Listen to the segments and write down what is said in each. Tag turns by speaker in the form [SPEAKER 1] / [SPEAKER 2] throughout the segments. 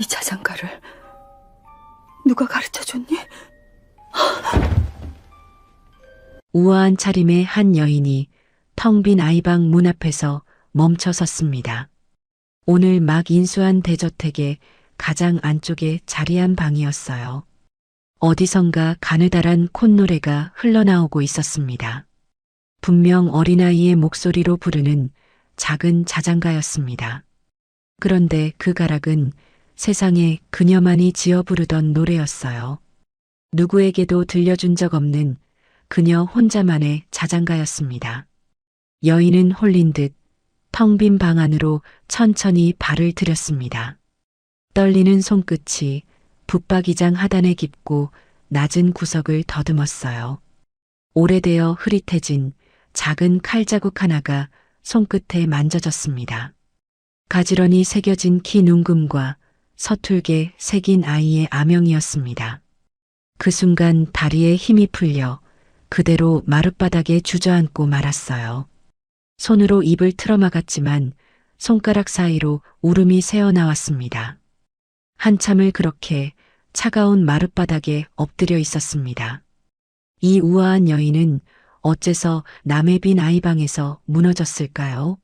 [SPEAKER 1] 이 자장가를 누가 가르쳐줬니?
[SPEAKER 2] 우아한 차림의 한 여인이 텅 빈 아이방 문 앞에서 멈춰 섰습니다. 오늘 막 인수한 대저택의 가장 안쪽에 자리한 방이었어요. 어디선가 가느다란 콧노래가 흘러나오고 있었습니다. 분명 어린아이의 목소리로 부르는 작은 자장가였습니다. 그런데 그 가락은 세상에 그녀만이 지어 부르던 노래였어요. 누구에게도 들려준 적 없는 그녀 혼자만의 자장가였습니다. 여인은 홀린 듯 텅 빈 방 안으로 천천히 발을 들였습니다. 떨리는 손끝이 붙박이장 하단에 깊고 낮은 구석을 더듬었어요. 오래되어 흐릿해진 작은 칼자국 하나가 손끝에 만져졌습니다. 가지런히 새겨진 키 눈금과 서툴게 새긴 아이의 아명이었습니다. 그 순간 다리에 힘이 풀려 그대로 마룻바닥에 주저앉고 말았어요. 손으로 입을 틀어막았지만 손가락 사이로 울음이 새어나왔습니다. 한참을 그렇게 차가운 마룻바닥에 엎드려 있었습니다. 이 우아한 여인은 어째서 남의 빈 아이방에서 무너졌을까요?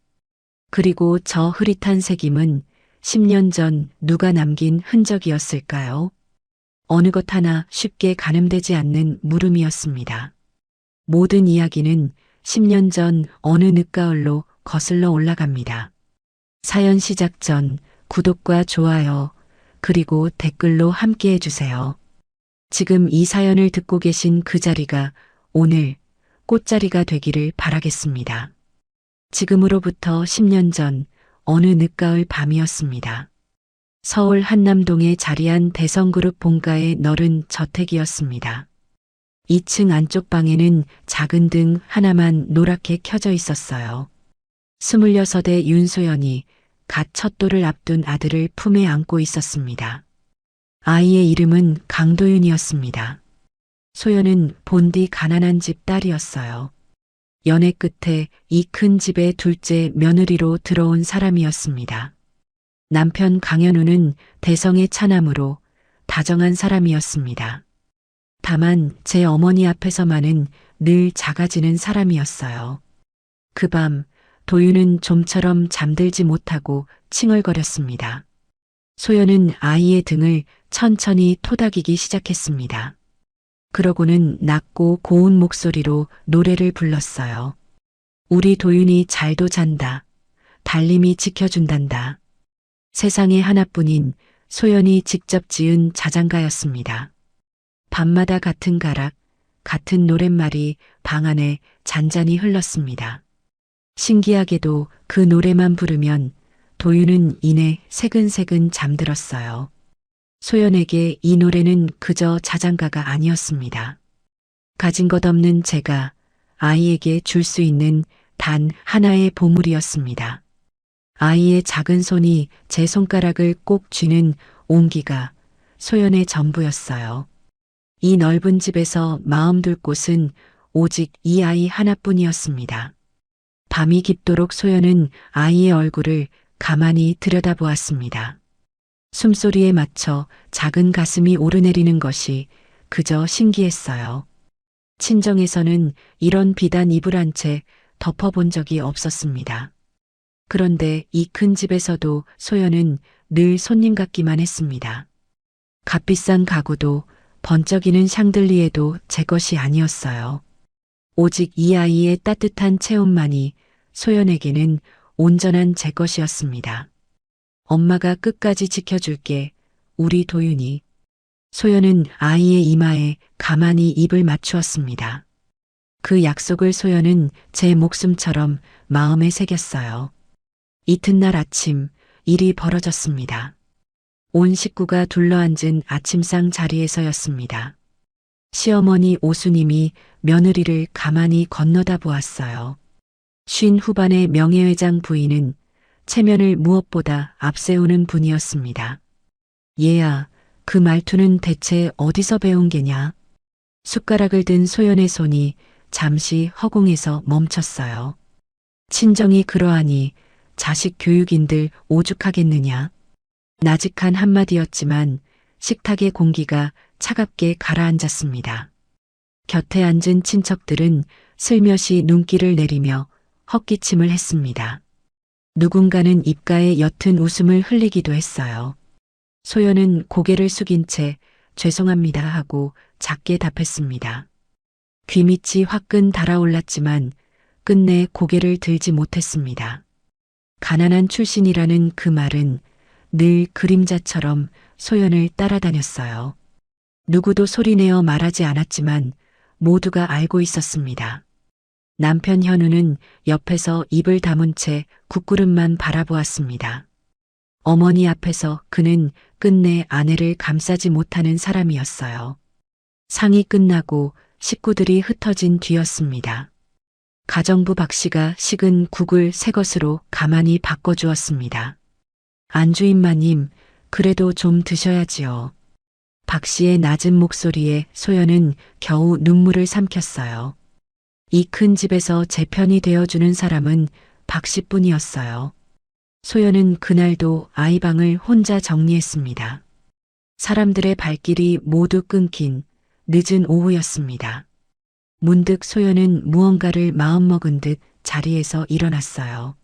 [SPEAKER 2] 그리고 저 흐릿한 새김은 10년 전 누가 남긴 흔적이었을까요? 어느 것 하나 쉽게 가늠되지 않는 물음이었습니다. 모든 이야기는 10년 전 어느 늦가을로 거슬러 올라갑니다. 사연 시작 전 구독과 좋아요 그리고 댓글로 함께 해주세요. 지금 이 사연을 듣고 계신 그 자리가 오늘 꽃자리가 되기를 바라겠습니다. 지금으로부터 10년 전 어느 늦가을 밤이었습니다. 서울 한남동에 자리한 대성그룹 본가의 너른 저택이었습니다. 2층 안쪽 방에는 작은 등 하나만 노랗게 켜져 있었어요. 26의 윤소연이 갓 첫돌을 앞둔 아들을 품에 안고 있었습니다. 아이의 이름은 강도윤이었습니다. 소연은 본디 가난한 집 딸이었어요. 연애 끝에 이 큰 집의 둘째 며느리로 들어온 사람이었습니다. 남편 강현우는 대성의 차남으로 다정한 사람이었습니다. 다만 제 어머니 앞에서만은 늘 작아지는 사람이었어요. 그 밤 도윤은 좀처럼 잠들지 못하고 칭얼거렸습니다. 소연은 아이의 등을 천천히 토닥이기 시작했습니다. 그러고는 낮고 고운 목소리로 노래를 불렀어요. 우리 도윤이 잘도 잔다. 달님이 지켜준단다. 세상에 하나뿐인 소연이 직접 지은 자장가였습니다. 밤마다 같은 가락, 같은 노랫말이 방 안에 잔잔히 흘렀습니다. 신기하게도 그 노래만 부르면 도윤은 이내 새근새근 잠들었어요. 소연에게 이 노래는 그저 자장가가 아니었습니다. 가진 것 없는 제가 아이에게 줄 수 있는 단 하나의 보물이었습니다. 아이의 작은 손이 제 손가락을 꼭 쥐는 온기가 소연의 전부였어요. 이 넓은 집에서 마음 둘 곳은 오직 이 아이 하나뿐이었습니다. 밤이 깊도록 소연은 아이의 얼굴을 가만히 들여다보았습니다. 숨소리에 맞춰 작은 가슴이 오르내리는 것이 그저 신기했어요. 친정에서는 이런 비단 이불 한 채 덮어본 적이 없었습니다. 그런데 이 큰 집에서도 소연은 늘 손님 같기만 했습니다. 값비싼 가구도 번쩍이는 샹들리에도 제 것이 아니었어요. 오직 이 아이의 따뜻한 체온만이 소연에게는 온전한 제 것이었습니다. 엄마가 끝까지 지켜줄게, 우리 도윤이. 소연은 아이의 이마에 가만히 입을 맞추었습니다. 그 약속을 소연은 제 목숨처럼 마음에 새겼어요. 이튿날 아침 일이 벌어졌습니다. 온 식구가 둘러앉은 아침상 자리에서였습니다. 시어머니 오수님이 며느리를 가만히 건너다 보았어요. 50 후반의 명예회장 부인은 체면을 무엇보다 앞세우는 분이었습니다. 얘야, 그 말투는 대체 어디서 배운 게냐? 숟가락을 든 소연의 손이 잠시 허공에서 멈췄어요. 친정이 그러하니 자식 교육인들 오죽하겠느냐? 나직한 한마디였지만 식탁의 공기가 차갑게 가라앉았습니다. 곁에 앉은 친척들은 슬며시 눈길을 내리며 헛기침을 했습니다. 누군가는 입가에 옅은 웃음을 흘리기도 했어요. 소연은 고개를 숙인 채 죄송합니다 하고 작게 답했습니다. 귀밑이 화끈 달아올랐지만 끝내 고개를 들지 못했습니다. 가난한 출신이라는 그 말은 늘 그림자처럼 소연을 따라다녔어요. 누구도 소리내어 말하지 않았지만 모두가 알고 있었습니다. 남편 현우는 옆에서 입을 다문 채 국구름만 바라보았습니다. 어머니 앞에서 그는 끝내 아내를 감싸지 못하는 사람이었어요. 상이 끝나고 식구들이 흩어진 뒤였습니다. 가정부 박 씨가 식은 국을 새 것으로 가만히 바꿔주었습니다. 안주인마님, 그래도 좀 드셔야지요. 박 씨의 낮은 목소리에 소연은 겨우 눈물을 삼켰어요. 이 큰 집에서 제 편이 되어주는 사람은 박 씨뿐이었어요. 소연은 그날도 아이방을 혼자 정리했습니다. 사람들의 발길이 모두 끊긴 늦은 오후였습니다. 문득 소연은 무언가를 마음먹은 듯 자리에서 일어났어요.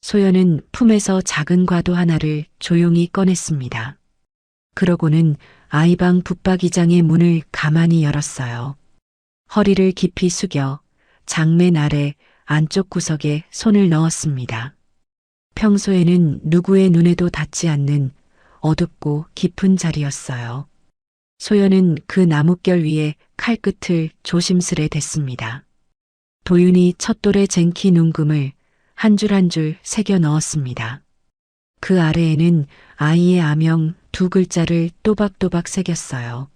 [SPEAKER 2] 소연은 품에서 작은 과도 하나를 조용히 꺼냈습니다. 그러고는 아이방 붙박이장의 문을 가만히 열었어요. 허리를 깊이 숙여 장맨 아래 안쪽 구석에 손을 넣었습니다. 평소에는 누구의 눈에도 닿지 않는 어둡고 깊은 자리였어요. 소연은 그 나뭇결 위에 칼끝을 조심스레 댔습니다. 도윤이 첫 돌의 쟁키 눈금을 한 줄 한 줄 새겨 넣었습니다. 그 아래에는 아이의 아명 2글자를 또박또박 새겼어요.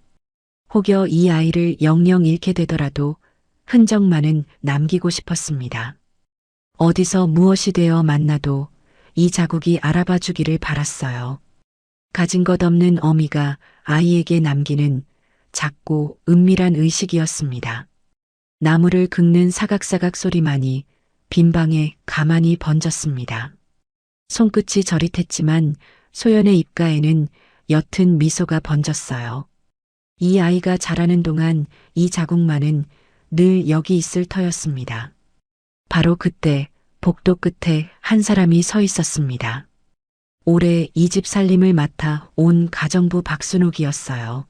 [SPEAKER 2] 혹여 이 아이를 영영 잃게 되더라도 흔적만은 남기고 싶었습니다. 어디서 무엇이 되어 만나도 이 자국이 알아봐 주기를 바랐어요. 가진 것 없는 어미가 아이에게 남기는 작고 은밀한 의식이었습니다. 나무를 긁는 사각사각 소리만이 빈방에 가만히 번졌습니다. 손끝이 저릿했지만 소연의 입가에는 옅은 미소가 번졌어요. 이 아이가 자라는 동안 이 자국만은 늘 여기 있을 터였습니다. 바로 그때 복도 끝에 한 사람이 서 있었습니다. 올해 이 집 살림을 맡아 온 가정부 박순옥이었어요.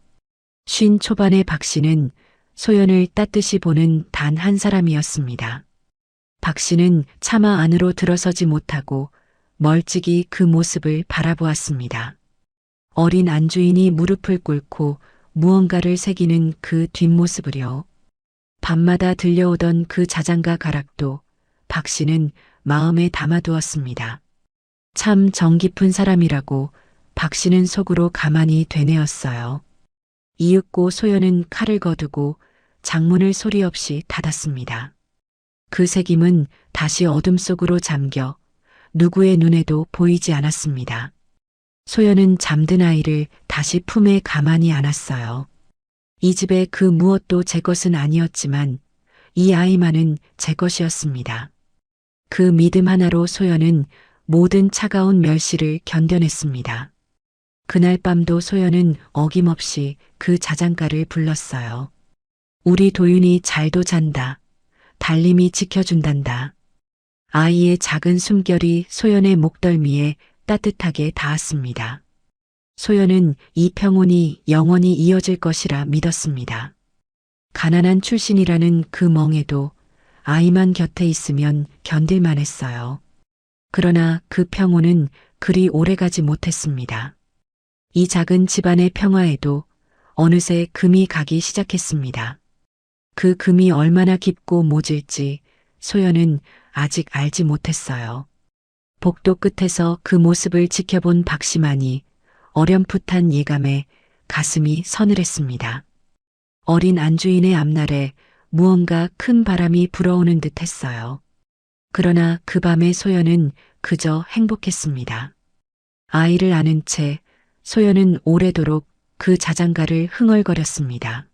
[SPEAKER 2] 50 초반의 박 씨는 소연을 따뜻이 보는 단 한 사람이었습니다. 박 씨는 차마 안으로 들어서지 못하고 멀찍이 그 모습을 바라보았습니다. 어린 안주인이 무릎을 꿇고 무언가를 새기는 그 뒷모습을요. 밤마다 들려오던 그 자장가 가락도 박 씨는 마음에 담아두었습니다. 참 정 깊은 사람이라고 박 씨는 속으로 가만히 되뇌었어요. 이윽고 소연은 칼을 거두고 장문을 소리 없이 닫았습니다. 그 새김은 다시 어둠 속으로 잠겨 누구의 눈에도 보이지 않았습니다. 소연은 잠든 아이를 다시 품에 가만히 안았어요. 이 집의 그 무엇도 제 것은 아니었지만 이 아이만은 제 것이었습니다. 그 믿음 하나로 소연은 모든 차가운 멸시를 견뎌냈습니다. 그날 밤도 소연은 어김없이 그 자장가를 불렀어요. 우리 도윤이 잘도 잔다. 달님이 지켜준단다. 아이의 작은 숨결이 소연의 목덜미에 따뜻하게 닿았습니다. 소연은 이 평온이 영원히 이어질 것이라 믿었습니다. 가난한 출신이라는 그 멍에도 아이만 곁에 있으면 견딜만 했어요. 그러나 그 평온은 그리 오래가지 못했습니다. 이 작은 집안의 평화에도 어느새 금이 가기 시작했습니다. 그 금이 얼마나 깊고 모질지 소연은 아직 알지 못했어요. 복도 끝에서 그 모습을 지켜본 박 씨만이 어렴풋한 예감에 가슴이 서늘했습니다. 어린 안주인의 앞날에 무언가 큰 바람이 불어오는 듯 했어요. 그러나 그 밤의 소연은 그저 행복했습니다. 아이를 안은 채 소연은 오래도록 그 자장가를 흥얼거렸습니다.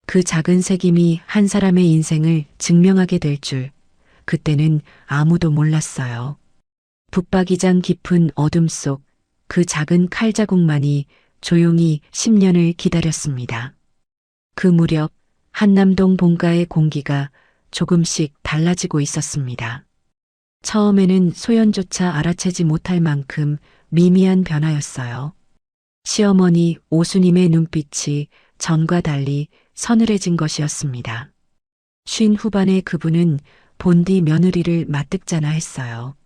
[SPEAKER 2] 그 작은 새김이 한 사람의 인생을 증명하게 될 줄 그때는 아무도 몰랐어요. 붙박이장 깊은 어둠 속 그 작은 칼자국만이 조용히 10년을 기다렸습니다. 그 무렵 한남동 본가의 공기가 조금씩 달라지고 있었습니다. 처음에는 소연조차 알아채지 못할 만큼 미미한 변화였어요. 시어머니 오수님의 눈빛이 전과 달리 서늘해진 것이었습니다. 쉰 후반의 그분은 본디 며느리를 맞듣잖아 했어요.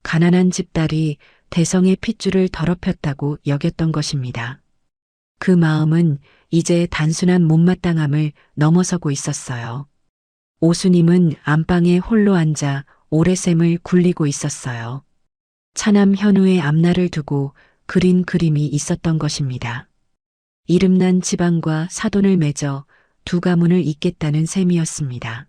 [SPEAKER 2] 가난한 집딸이 대성의 핏줄을 더럽혔다고 여겼던 것입니다. 그 마음은 이제 단순한 못마땅함을 넘어서고 있었어요. 오수님은 안방에 홀로 앉아 오래샘을 굴리고 있었어요. 차남 현우의 앞날을 두고 그린 그림이 있었던 것입니다. 이름난 지방과 사돈을 맺어 두 가문을 잇겠다는 셈이었습니다.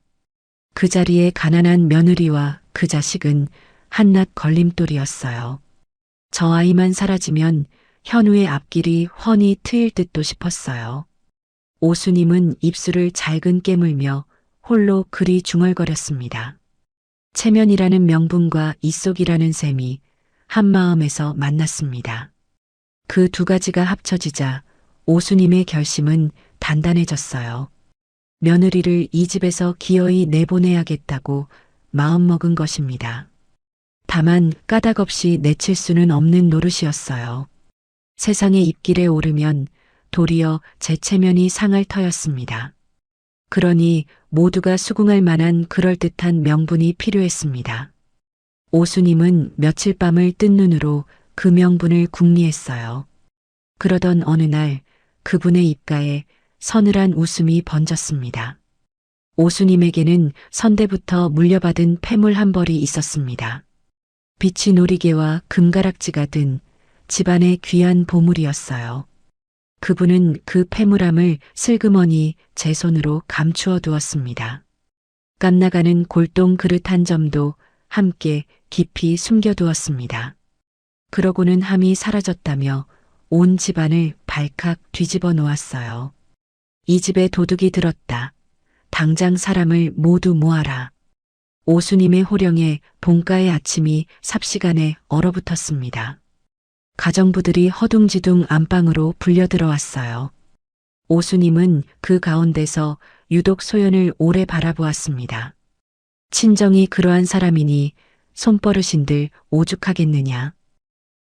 [SPEAKER 2] 그 자리에 가난한 며느리와 그 자식은 한낱 걸림돌이었어요. 저 아이만 사라지면 현우의 앞길이 훤히 트일 듯도 싶었어요. 오수님은 입술을 잘근 깨물며 홀로 그리 중얼거렸습니다. 체면이라는 명분과 이속이라는 셈이 한마음에서 만났습니다. 그 두 가지가 합쳐지자 오수님의 결심은 단단해졌어요. 며느리를 이 집에서 기어이 내보내야겠다고 마음먹은 것입니다. 다만 까닭 없이 내칠 수는 없는 노릇이었어요. 세상의 입길에 오르면 도리어 제 체면이 상할 터였습니다. 그러니 모두가 수긍할 만한 그럴듯한 명분이 필요했습니다. 오수님은 며칠 밤을 뜬 눈으로 그 명분을 궁리했어요. 그러던 어느 날 그분의 입가에 서늘한 웃음이 번졌습니다. 오수님에게는 선대부터 물려받은 폐물 한 벌이 있었습니다. 빛이 놀이개와 금가락지가 든 집안의 귀한 보물이었어요. 그분은 그 폐물함을 슬그머니 제 손으로 감추어 두었습니다. 깜나가는 골동 그릇 한 점도 함께 깊이 숨겨두었습니다. 그러고는 함이 사라졌다며 온 집안을 발칵 뒤집어 놓았어요. 이 집에 도둑이 들었다. 당장 사람을 모두 모아라. 오수님의 호령에 본가의 아침이 삽시간에 얼어붙었습니다. 가정부들이 허둥지둥 안방으로 불려들어왔어요. 오수님은 그 가운데서 유독 소연을 오래 바라보았습니다. 친정이 그러한 사람이니 손버릇인들 오죽하겠느냐.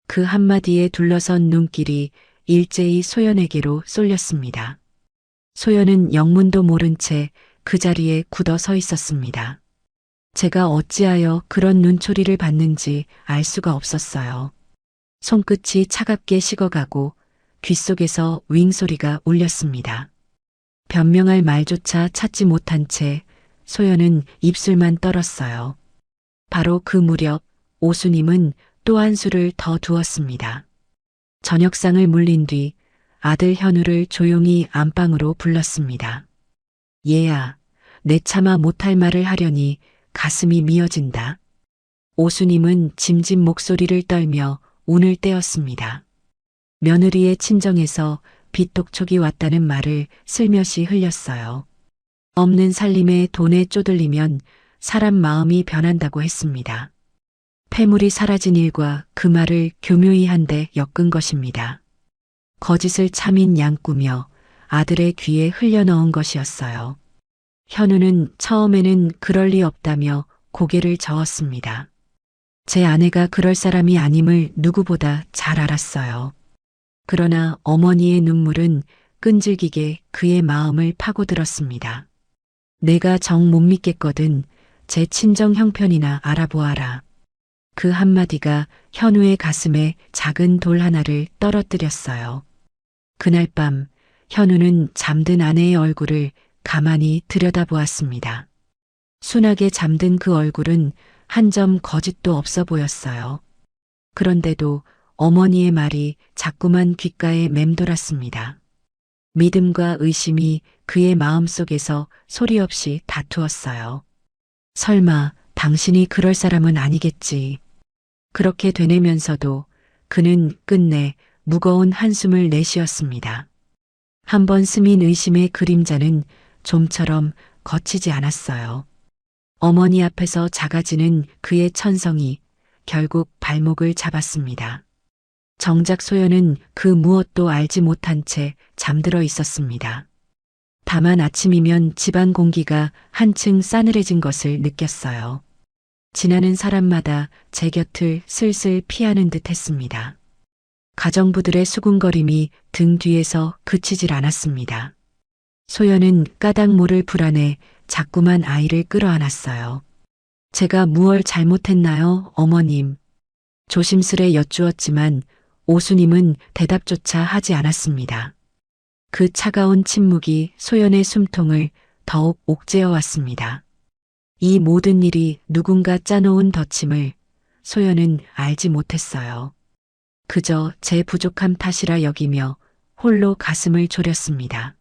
[SPEAKER 2] 그 한마디에 둘러선 눈길이 일제히 소연에게로 쏠렸습니다. 소연은 영문도 모른 채 그 자리에 굳어 서 있었습니다. 제가 어찌하여 그런 눈초리를 받는지 알 수가 없었어요. 손끝이 차갑게 식어가고 귓속에서 윙 소리가 울렸습니다. 변명할 말조차 찾지 못한 채 소연은 입술만 떨었어요. 바로 그 무렵 오수님은 또 한 수를 더 두었습니다. 저녁상을 물린 뒤 아들 현우를 조용히 안방으로 불렀습니다. 얘야, 내 차마 못할 말을 하려니 가슴이 미어진다. 오수님은 짐짓 목소리를 떨며 운을 떼었습니다. 며느리의 친정에서 빚독촉이 왔다는 말을 슬며시 흘렸어요. 없는 살림에 돈에 쪼들리면 사람 마음이 변한다고 했습니다. 폐물이 사라진 일과 그 말을 교묘히 한데 엮은 것입니다. 거짓을 참인 양꾸며 아들의 귀에 흘려넣은 것이었어요. 현우는 처음에는 그럴 리 없다며 고개를 저었습니다. 제 아내가 그럴 사람이 아님을 누구보다 잘 알았어요. 그러나 어머니의 눈물은 끈질기게 그의 마음을 파고들었습니다. 내가 정 못 믿겠거든 제 친정 형편이나 알아보아라. 그 한마디가 현우의 가슴에 작은 돌 하나를 떨어뜨렸어요. 그날 밤 현우는 잠든 아내의 얼굴을 가만히 들여다보았습니다. 순하게 잠든 그 얼굴은 한 점 거짓도 없어 보였어요. 그런데도 어머니의 말이 자꾸만 귓가에 맴돌았습니다. 믿음과 의심이 그의 마음속에서 소리 없이 다투었어요. 설마 당신이 그럴 사람은 아니겠지. 그렇게 되뇌면서도 그는 끝내 무거운 한숨을 내쉬었습니다. 한번 스민 의심의 그림자는 좀처럼 거치지 않았어요. 어머니 앞에서 작아지는 그의 천성이 결국 발목을 잡았습니다. 정작 소연은 그 무엇도 알지 못한 채 잠들어 있었습니다. 다만 아침이면 집안 공기가 한층 싸늘해진 것을 느꼈어요. 지나는 사람마다 제 곁을 슬슬 피하는 듯 했습니다. 가정부들의 수군거림이 등 뒤에서 그치질 않았습니다. 소연은 까닭 모를 불안에 자꾸만 아이를 끌어안았어요. 제가 무얼 잘못했나요, 어머님? 조심스레 여쭈었지만 오수님은 대답조차 하지 않았습니다. 그 차가운 침묵이 소연의 숨통을 더욱 옥죄어 왔습니다. 이 모든 일이 누군가 짜놓은 덧침을 소연은 알지 못했어요. 그저 제 부족함 탓이라 여기며 홀로 가슴을 졸였습니다.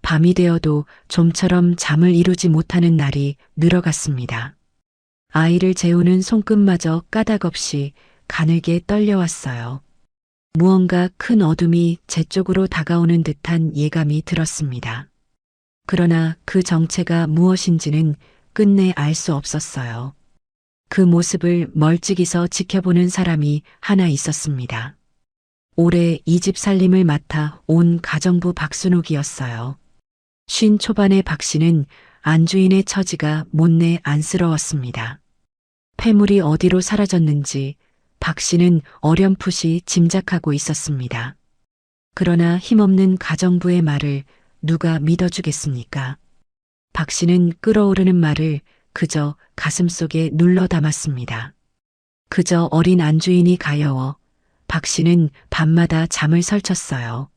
[SPEAKER 2] 밤이 되어도 좀처럼 잠을 이루지 못하는 날이 늘어갔습니다. 아이를 재우는 손끝마저 까닭없이 가늘게 떨려왔어요. 무언가 큰 어둠이 제 쪽으로 다가오는 듯한 예감이 들었습니다. 그러나 그 정체가 무엇인지는 끝내 알 수 없었어요. 그 모습을 멀찍이서 지켜보는 사람이 하나 있었습니다. 올해 이 집 살림을 맡아 온 가정부 박순옥이었어요. 50 초반의 박 씨는 안주인의 처지가 못내 안쓰러웠습니다. 패물이 어디로 사라졌는지 박 씨는 어렴풋이 짐작하고 있었습니다. 그러나 힘없는 가정부의 말을 누가 믿어주겠습니까? 박 씨는 끓어오르는 말을 그저 가슴속에 눌러 담았습니다. 그저 어린 안주인이 가여워 박 씨는 밤마다 잠을 설쳤어요.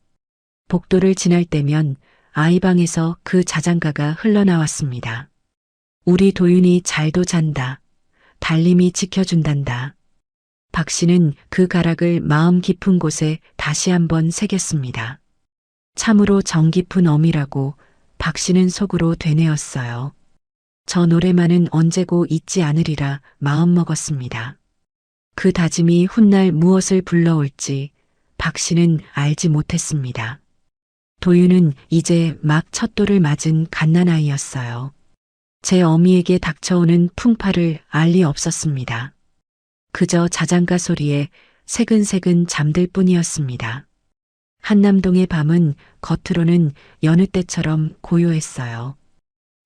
[SPEAKER 2] 복도를 지날 때면 아이 방에서 그 자장가가 흘러나왔습니다. 우리 도윤이 잘도 잔다. 달림이 지켜준단다. 박 씨는 그 가락을 마음 깊은 곳에 다시 한번 새겼습니다. 참으로 정 깊은 어미라고 박 씨는 속으로 되뇌었어요. 저 노래만은 언제고 잊지 않으리라 마음먹었습니다. 그 다짐이 훗날 무엇을 불러올지 박 씨는 알지 못했습니다. 도윤은 이제 막 첫돌을 맞은 갓난아이였어요. 제 어미에게 닥쳐오는 풍파를 알 리 없었습니다. 그저 자장가 소리에 새근새근 잠들 뿐이었습니다. 한남동의 밤은 겉으로는 여느 때처럼 고요했어요.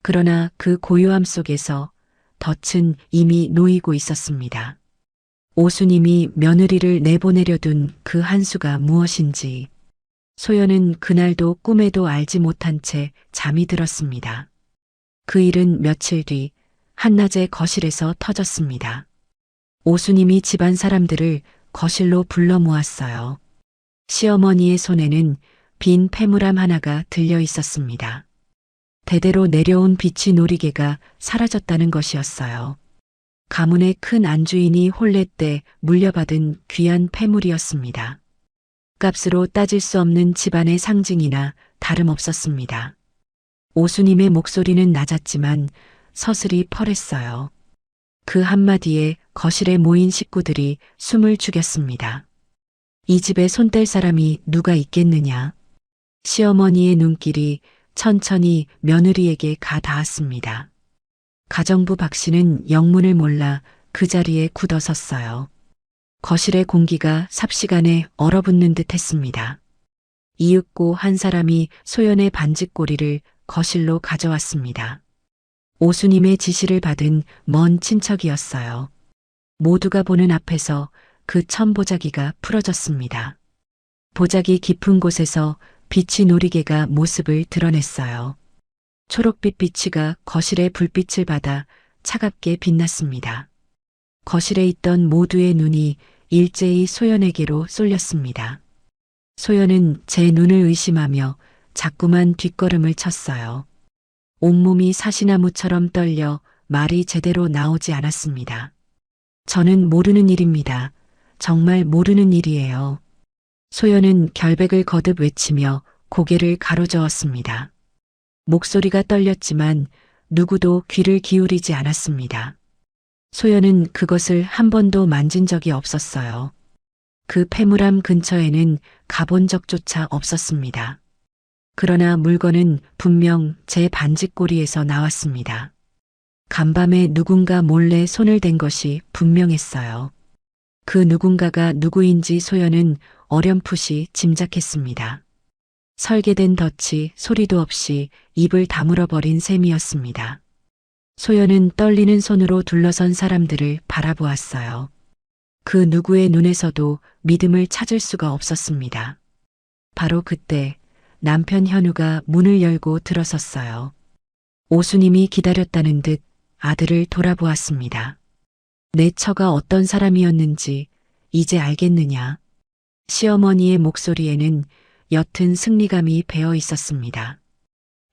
[SPEAKER 2] 그러나 그 고요함 속에서 덫은 이미 놓이고 있었습니다. 오수님이 며느리를 내보내려 둔 그 한수가 무엇인지 소연은 그날도 꿈에도 알지 못한 채 잠이 들었습니다. 그 일은 며칠 뒤 한낮에 거실에서 터졌습니다. 오수님이 집안 사람들을 거실로 불러 모았어요. 시어머니의 손에는 빈 패물함 하나가 들려 있었습니다. 대대로 내려온 비치 놀이개가 사라졌다는 것이었어요. 가문의 큰 안주인이 혼례 때 물려받은 귀한 패물이었습니다. 값으로 따질 수 없는 집안의 상징이나 다름없었습니다. 오수님의 목소리는 낮았지만 서슬이 펄했어요. 그 한마디에 거실에 모인 식구들이 숨을 죽였습니다. 이 집에 손댈 사람이 누가 있겠느냐. 시어머니의 눈길이 천천히 며느리에게 가 닿았습니다. 가정부 박 씨는 영문을 몰라 그 자리에 굳어섰어요. 거실의 공기가 삽시간에 얼어붙는 듯 했습니다. 이윽고 한 사람이 소연의 반지꼬리를 거실로 가져왔습니다. 오수님의 지시를 받은 먼 친척이었어요. 모두가 보는 앞에서 그 천보자기가 풀어졌습니다. 보자기 깊은 곳에서 빛이 놀이개가 모습을 드러냈어요. 초록빛 비치가 거실의 불빛을 받아 차갑게 빛났습니다. 거실에 있던 모두의 눈이 일제히 소연에게로 쏠렸습니다. 소연은 제 눈을 의심하며 자꾸만 뒷걸음을 쳤어요. 온몸이 사시나무처럼 떨려 말이 제대로 나오지 않았습니다. 저는 모르는 일입니다. 정말 모르는 일이에요. 소연은 결백을 거듭 외치며 고개를 가로저었습니다. 목소리가 떨렸지만 누구도 귀를 기울이지 않았습니다. 소연은 그것을 한 번도 만진 적이 없었어요. 그 패물함 근처에는 가본 적조차 없었습니다. 그러나 물건은 분명 제 반지꼬리에서 나왔습니다. 간밤에 누군가 몰래 손을 댄 것이 분명했어요. 그 누군가가 누구인지 소연은 어렴풋이 짐작했습니다. 설계된 덫이 소리도 없이 입을 다물어 버린 셈이었습니다. 소연은 떨리는 손으로 둘러선 사람들을 바라보았어요. 그 누구의 눈에서도 믿음을 찾을 수가 없었습니다. 바로 그때 남편 현우가 문을 열고 들어섰어요. 오수님이 기다렸다는 듯 아들을 돌아보았습니다. 내 처가 어떤 사람이었는지 이제 알겠느냐. 시어머니의 목소리에는 옅은 승리감이 배어 있었습니다.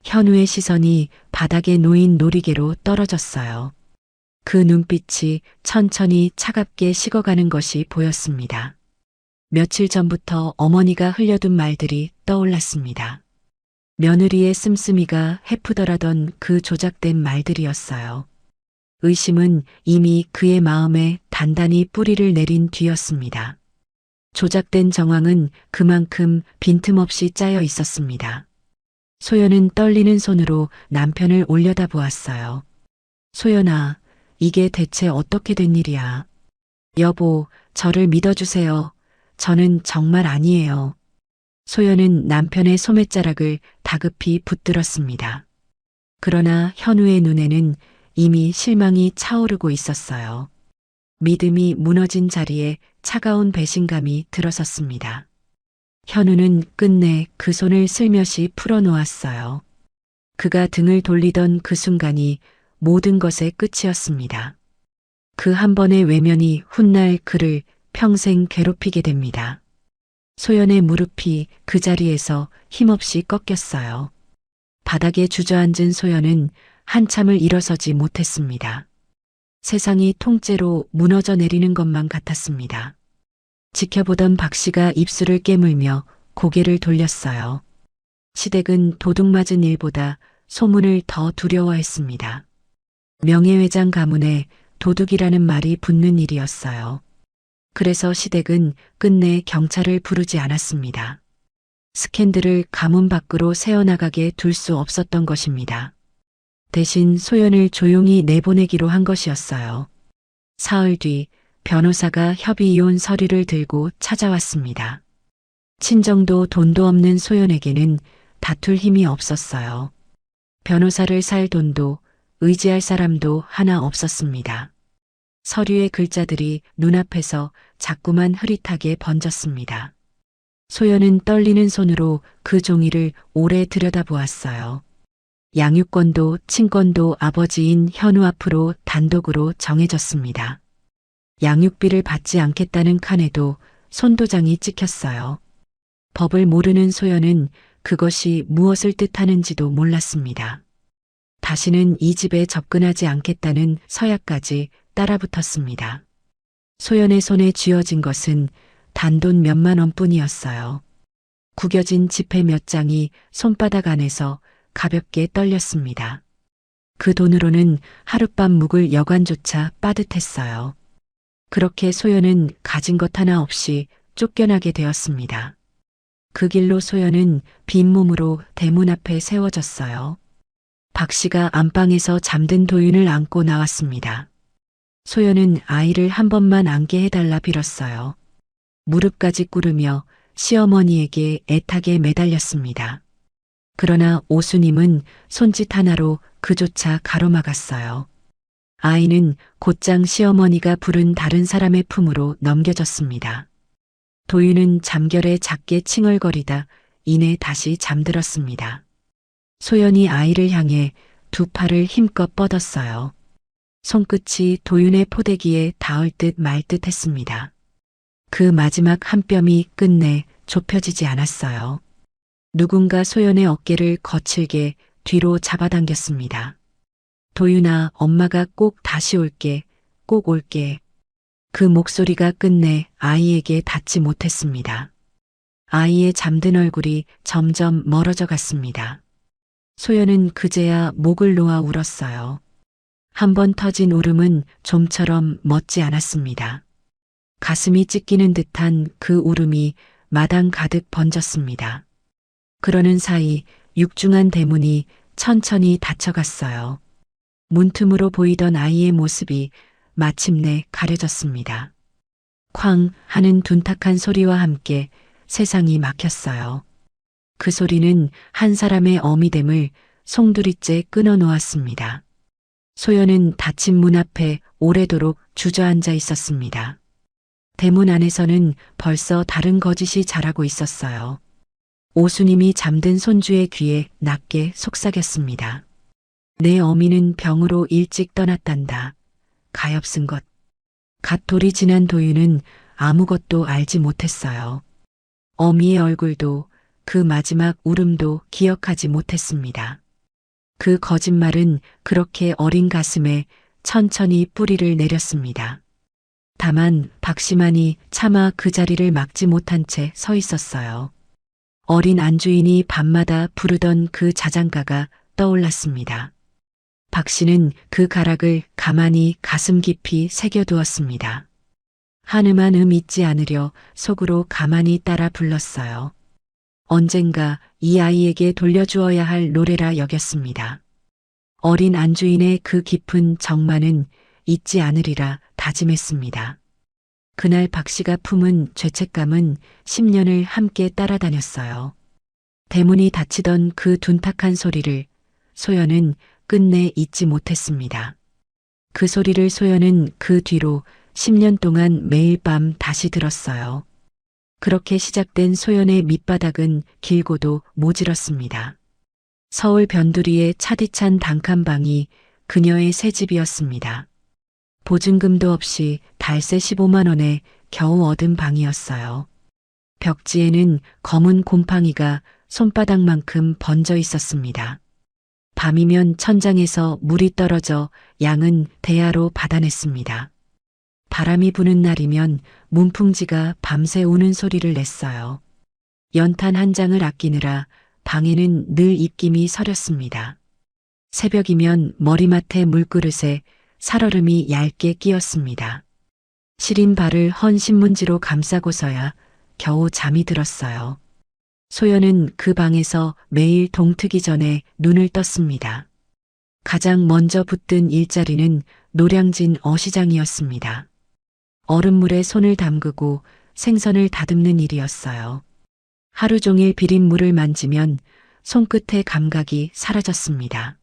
[SPEAKER 2] 현우의 시선이 바닥에 놓인 놀이개로 떨어졌어요. 그 눈빛이 천천히 차갑게 식어가는 것이 보였습니다. 며칠 전부터 어머니가 흘려둔 말들이 떠올랐습니다. 며느리의 씀씀이가 해프더라던 그 조작된 말들이었어요. 의심은 이미 그의 마음에 단단히 뿌리를 내린 뒤였습니다. 조작된 정황은 그만큼 빈틈없이 짜여 있었습니다. 소연은 떨리는 손으로 남편을 올려다보았어요. 소연아, 이게 대체 어떻게 된 일이야? 여보, 저를 믿어주세요. 저는 정말 아니에요. 소연은 남편의 소매자락을 다급히 붙들었습니다. 그러나 현우의 눈에는 이미 실망이 차오르고 있었어요. 믿음이 무너진 자리에 차가운 배신감이 들어섰습니다. 현우는 끝내 그 손을 슬며시 풀어놓았어요. 그가 등을 돌리던 그 순간이 모든 것의 끝이었습니다. 그 한 번의 외면이 훗날 그를 평생 괴롭히게 됩니다. 소연의 무릎이 그 자리에서 힘없이 꺾였어요. 바닥에 주저앉은 소연은 한참을 일어서지 못했습니다. 세상이 통째로 무너져 내리는 것만 같았습니다. 지켜보던 박 씨가 입술을 깨물며 고개를 돌렸어요. 시댁은 도둑맞은 일보다 소문을 더 두려워했습니다. 명예회장 가문에 도둑이라는 말이 붙는 일이었어요. 그래서 시댁은 끝내 경찰을 부르지 않았습니다. 스캔들을 가문 밖으로 새어나가게 둘 수 없었던 것입니다. 대신 소연을 조용히 내보내기로 한 것이었어요. 사흘 뒤 변호사가 협의 이혼 서류를 들고 찾아왔습니다. 친정도 돈도 없는 소연에게는 다툴 힘이 없었어요. 변호사를 살 돈도 의지할 사람도 하나 없었습니다. 서류의 글자들이 눈앞에서 자꾸만 흐릿하게 번졌습니다. 소연은 떨리는 손으로 그 종이를 오래 들여다보았어요. 양육권도 친권도 아버지인 현우 앞으로 단독으로 정해졌습니다. 양육비를 받지 않겠다는 칸에도 손도장이 찍혔어요. 법을 모르는 소연은 그것이 무엇을 뜻하는지도 몰랐습니다. 다시는 이 집에 접근하지 않겠다는 서약까지 따라붙었습니다. 소연의 손에 쥐어진 것은 단돈 몇만 원뿐이었어요. 구겨진 지폐 몇 장이 손바닥 안에서 가볍게 떨렸습니다. 그 돈으로는 하룻밤 묵을 여관조차 빠듯했어요. 그렇게 소연은 가진 것 하나 없이 쫓겨나게 되었습니다. 그 길로 소연은 빈몸으로 대문 앞에 세워졌어요. 박 씨가 안방에서 잠든 도윤을 안고 나왔습니다. 소연은 아이를 한 번만 안게 해달라 빌었어요. 무릎까지 꿇으며 시어머니에게 애타게 매달렸습니다. 그러나 오수님은 손짓 하나로 그조차 가로막았어요. 아이는 곧장 시어머니가 부른 다른 사람의 품으로 넘겨졌습니다. 도윤은 잠결에 작게 칭얼거리다 이내 다시 잠들었습니다. 소연이 아이를 향해 두 팔을 힘껏 뻗었어요. 손끝이 도윤의 포대기에 닿을 듯 말 듯 했습니다. 그 마지막 한 뼘이 끝내 좁혀지지 않았어요. 누군가 소연의 어깨를 거칠게 뒤로 잡아당겼습니다. 도윤아, 엄마가 꼭 다시 올게, 꼭 올게. 그 목소리가 끝내 아이에게 닿지 못했습니다. 아이의 잠든 얼굴이 점점 멀어져 갔습니다. 소연은 그제야 목을 놓아 울었어요. 한 번 터진 울음은 좀처럼 멋지 않았습니다. 가슴이 찢기는 듯한 그 울음이 마당 가득 번졌습니다. 그러는 사이 육중한 대문이 천천히 닫혀갔어요. 문틈으로 보이던 아이의 모습이 마침내 가려졌습니다. 쾅 하는 둔탁한 소리와 함께 세상이 막혔어요. 그 소리는 한 사람의 어미됨을 송두리째 끊어 놓았습니다. 소연은 닫힌 문 앞에 오래도록 주저앉아 있었습니다. 대문 안에서는 벌써 다른 거짓이 자라고 있었어요. 오수님이 잠든 손주의 귀에 낮게 속삭였습니다. 내 어미는 병으로 일찍 떠났단다. 가엾은 것. 갓 돌이 지난 도윤은 아무것도 알지 못했어요. 어미의 얼굴도 그 마지막 울음도 기억하지 못했습니다. 그 거짓말은 그렇게 어린 가슴에 천천히 뿌리를 내렸습니다. 다만 박씨만이 차마 그 자리를 막지 못한 채 서 있었어요. 어린 안주인이 밤마다 부르던 그 자장가가 떠올랐습니다. 박씨는 그 가락을 가만히 가슴 깊이 새겨두었습니다. 한음한 잊지 않으려 속으로 가만히 따라 불렀어요. 언젠가 이 아이에게 돌려주어야 할 노래라 여겼습니다. 어린 안주인의 그 깊은 정만은 잊지 않으리라 다짐했습니다. 그날 박씨가 품은 죄책감은 10년을 함께 따라다녔어요. 대문이 닫히던 그 둔탁한 소리를 소연은 끝내 잊지 못했습니다. 그 소리를 소연은 그 뒤로 10년 동안 매일 밤 다시 들었어요. 그렇게 시작된 소연의 밑바닥은 길고도 모질었습니다. 서울 변두리의 차디찬 단칸방이 그녀의 새 집이었습니다. 보증금도 없이 달세 15만 원에 겨우 얻은 방이었어요. 벽지에는 검은 곰팡이가 손바닥만큼 번져 있었습니다. 밤이면 천장에서 물이 떨어져 양은 대야로 받아냈습니다. 바람이 부는 날이면 문풍지가 밤새 우는 소리를 냈어요. 연탄 한 장을 아끼느라 방에는 늘 입김이 서렸습니다. 새벽이면 머리맡에 물그릇에 살얼음이 얇게 끼었습니다. 시린 발을 헌 신문지로 감싸고서야 겨우 잠이 들었어요. 소연은 그 방에서 매일 동트기 전에 눈을 떴습니다. 가장 먼저 붙든 일자리는 노량진 어시장이었습니다. 얼음물에 손을 담그고 생선을 다듬는 일이었어요. 하루 종일 비린 물을 만지면 손끝의 감각이 사라졌습니다.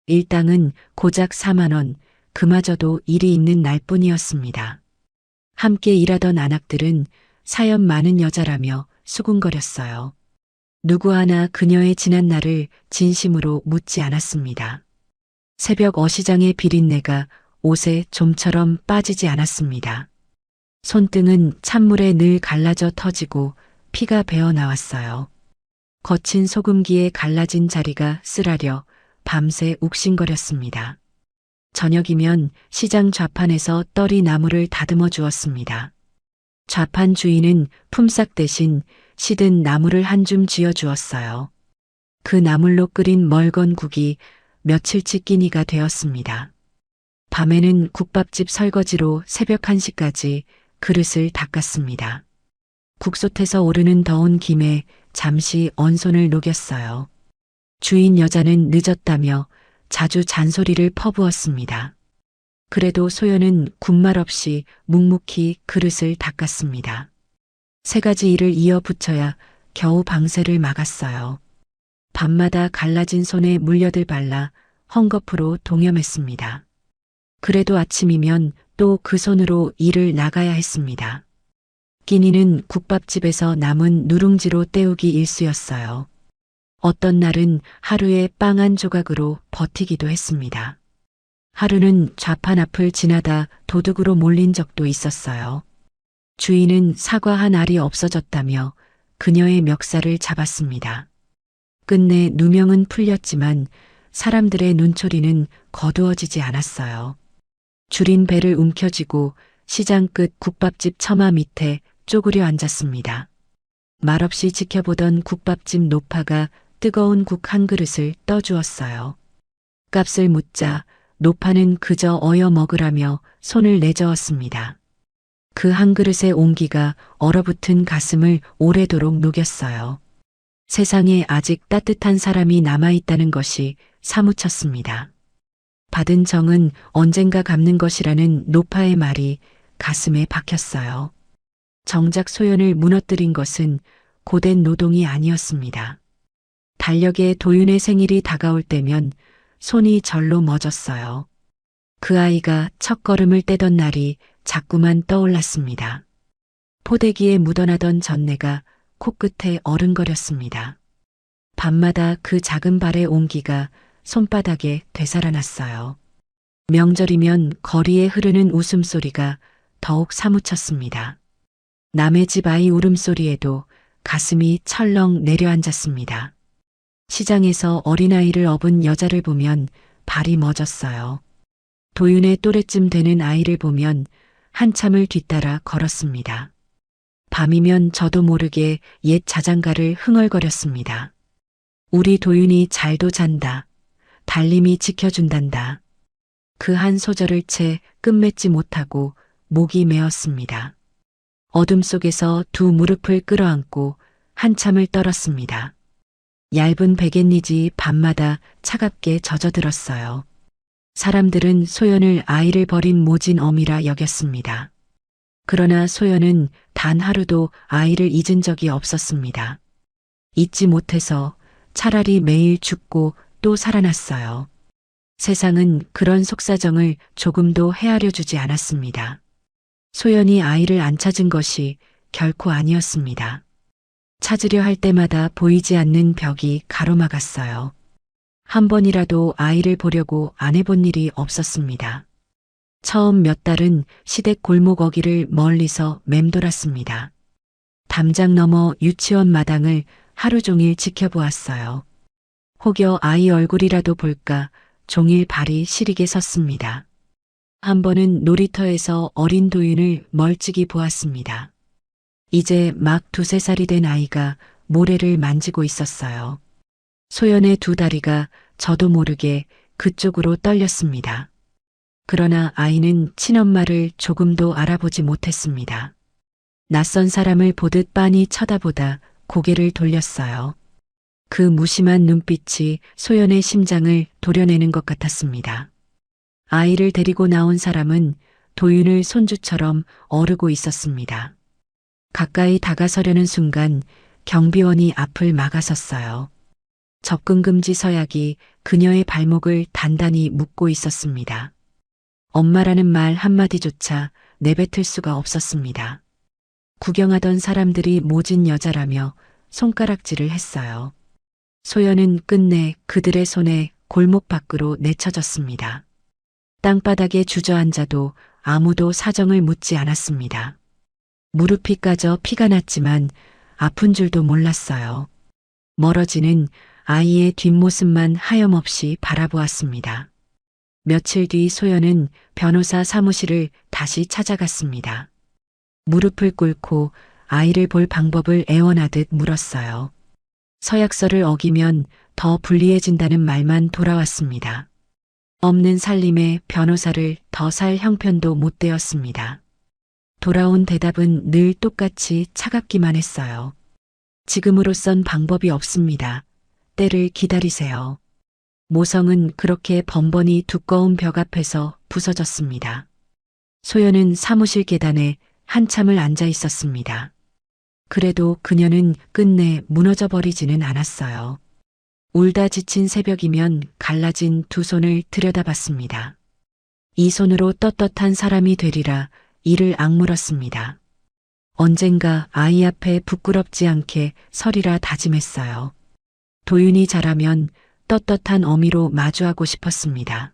[SPEAKER 2] 일당은 고작 4만 원, 그마저도 일이 있는 날뿐이었습니다. 함께 일하던 아낙들은 사연 많은 여자라며 수군거렸어요. 누구 하나 그녀의 지난 날을 진심으로 묻지 않았습니다. 새벽 어시장의 비린내가 옷에 좀처럼 빠지지 않았습니다. 손등은 찬물에 늘 갈라져 터지고 피가 배어 나왔어요. 거친 소금기에 갈라진 자리가 쓰라려 밤새 욱신거렸습니다. 저녁이면 시장 좌판에서 떨이 나무를 다듬어 주었습니다. 좌판 주인은 품삯 대신 시든 나무를 한 줌 쥐어 주었어요. 그 나물로 끓인 멀건 국이 며칠치 끼니가 되었습니다. 밤에는 국밥집 설거지로 새벽 1시까지 그릇을 닦았습니다. 국솥에서 오르는 더운 김에 잠시 언손을 녹였어요. 주인 여자는 늦었다며 자주 잔소리를 퍼부었습니다. 그래도 소연은 군말 없이 묵묵히 그릇을 닦았습니다. 3가지 일을 이어 붙여야 겨우 방새를 막았어요. 밤마다 갈라진 손에 물엿을 발라 헝겊으로 동염했습니다. 그래도 아침이면 또 그 손으로 일을 나가야 했습니다. 끼니는 국밥집에서 남은 누룽지로 때우기 일쑤였어요. 어떤 날은 하루에 빵 한 조각으로 버티기도 했습니다. 하루는 좌판 앞을 지나다 도둑으로 몰린 적도 있었어요. 주인은 사과 한 알이 없어졌다며 그녀의 멱살을 잡았습니다. 끝내 누명은 풀렸지만 사람들의 눈초리는 거두어지지 않았어요. 줄인 배를 움켜쥐고 시장 끝 국밥집 처마 밑에 쪼그려 앉았습니다. 말없이 지켜보던 국밥집 노파가 뜨거운 국 한 그릇을 떠주었어요. 값을 묻자 노파는 그저 어여 먹으라며 손을 내저었습니다. 그 한 그릇의 온기가 얼어붙은 가슴을 오래도록 녹였어요. 세상에 아직 따뜻한 사람이 남아있다는 것이 사무쳤습니다. 받은 정은 언젠가 갚는 것이라는 노파의 말이 가슴에 박혔어요. 정작 소연을 무너뜨린 것은 고된 노동이 아니었습니다. 달력에 도윤의 생일이 다가올 때면 손이 절로 멎었어요. 그 아이가 첫걸음을 떼던 날이 자꾸만 떠올랐습니다. 포대기에 묻어나던 전내가 코끝에 어른거렸습니다. 밤마다 그 작은 발의 온기가 손바닥에 되살아났어요. 명절이면 거리에 흐르는 웃음소리가 더욱 사무쳤습니다. 남의 집 아이 울음소리에도 가슴이 철렁 내려앉았습니다. 시장에서 어린아이를 업은 여자를 보면 발이 멎었어요. 도윤의 또래쯤 되는 아이를 보면 한참을 뒤따라 걸었습니다. 밤이면 저도 모르게 옛 자장가를 흥얼거렸습니다. 우리 도윤이 잘도 잔다. 달님이 지켜준단다. 그 한 소절을 채 끝맺지 못하고 목이 메었습니다. 어둠 속에서 두 무릎을 끌어안고 한참을 떨었습니다. 얇은 베갯니지 밤마다 차갑게 젖어들었어요. 사람들은 소연을 아이를 버린 모진 어미라 여겼습니다. 그러나 소연은 단 하루도 아이를 잊은 적이 없었습니다. 잊지 못해서 차라리 매일 죽고 또 살아났어요. 세상은 그런 속사정을 조금도 헤아려 주지 않았습니다. 소연이 아이를 안 찾은 것이 결코 아니었습니다. 찾으려 할 때마다 보이지 않는 벽이 가로막았어요. 한 번이라도 아이를 보려고 안 해본 일이 없었습니다. 처음 몇 달은 시댁 골목 어귀를 멀리서 맴돌았습니다. 담장 너머 유치원 마당을 하루 종일 지켜보았어요. 혹여 아이 얼굴이라도 볼까 종일 발이 시리게 섰습니다. 한 번은 놀이터에서 어린 도윤을 멀찍이 보았습니다. 이제 막 2~3살이 된 아이가 모래를 만지고 있었어요. 소연의 두 다리가 저도 모르게 그쪽으로 떨렸습니다. 그러나 아이는 친엄마를 조금도 알아보지 못했습니다. 낯선 사람을 보듯 빤히 쳐다보다 고개를 돌렸어요. 그 무심한 눈빛이 소연의 심장을 도려내는 것 같았습니다. 아이를 데리고 나온 사람은 도윤을 손주처럼 어르고 있었습니다. 가까이 다가서려는 순간 경비원이 앞을 막아섰어요. 접근금지 서약이 그녀의 발목을 단단히 묶고 있었습니다. 엄마라는 말 한마디조차 내뱉을 수가 없었습니다. 구경하던 사람들이 모진 여자라며 손가락질을 했어요. 소연은 끝내 그들의 손에 골목 밖으로 내쳐졌습니다. 땅바닥에 주저앉아도 아무도 사정을 묻지 않았습니다. 무릎이 까져 피가 났지만 아픈 줄도 몰랐어요. 멀어지는 아이의 뒷모습만 하염없이 바라보았습니다. 며칠 뒤 소연은 변호사 사무실을 다시 찾아갔습니다. 무릎을 꿇고 아이를 볼 방법을 애원하듯 물었어요. 서약서를 어기면 더 불리해진다는 말만 돌아왔습니다. 없는 살림에 변호사를 더 살 형편도 못 되었습니다. 돌아온 대답은 늘 똑같이 차갑기만 했어요. 지금으로선 방법이 없습니다. 때를 기다리세요. 모성은 그렇게 번번이 두꺼운 벽 앞에서 부서졌습니다. 소연은 사무실 계단에 한참을 앉아 있었습니다. 그래도 그녀는 끝내 무너져 버리지는 않았어요. 울다 지친 새벽이면 갈라진 두 손을 들여다봤습니다. 이 손으로 떳떳한 사람이 되리라 이를 악물었습니다. 언젠가 아이 앞에 부끄럽지 않게 서리라 다짐했어요. 도윤이 자라면 떳떳한 어미로 마주하고 싶었습니다.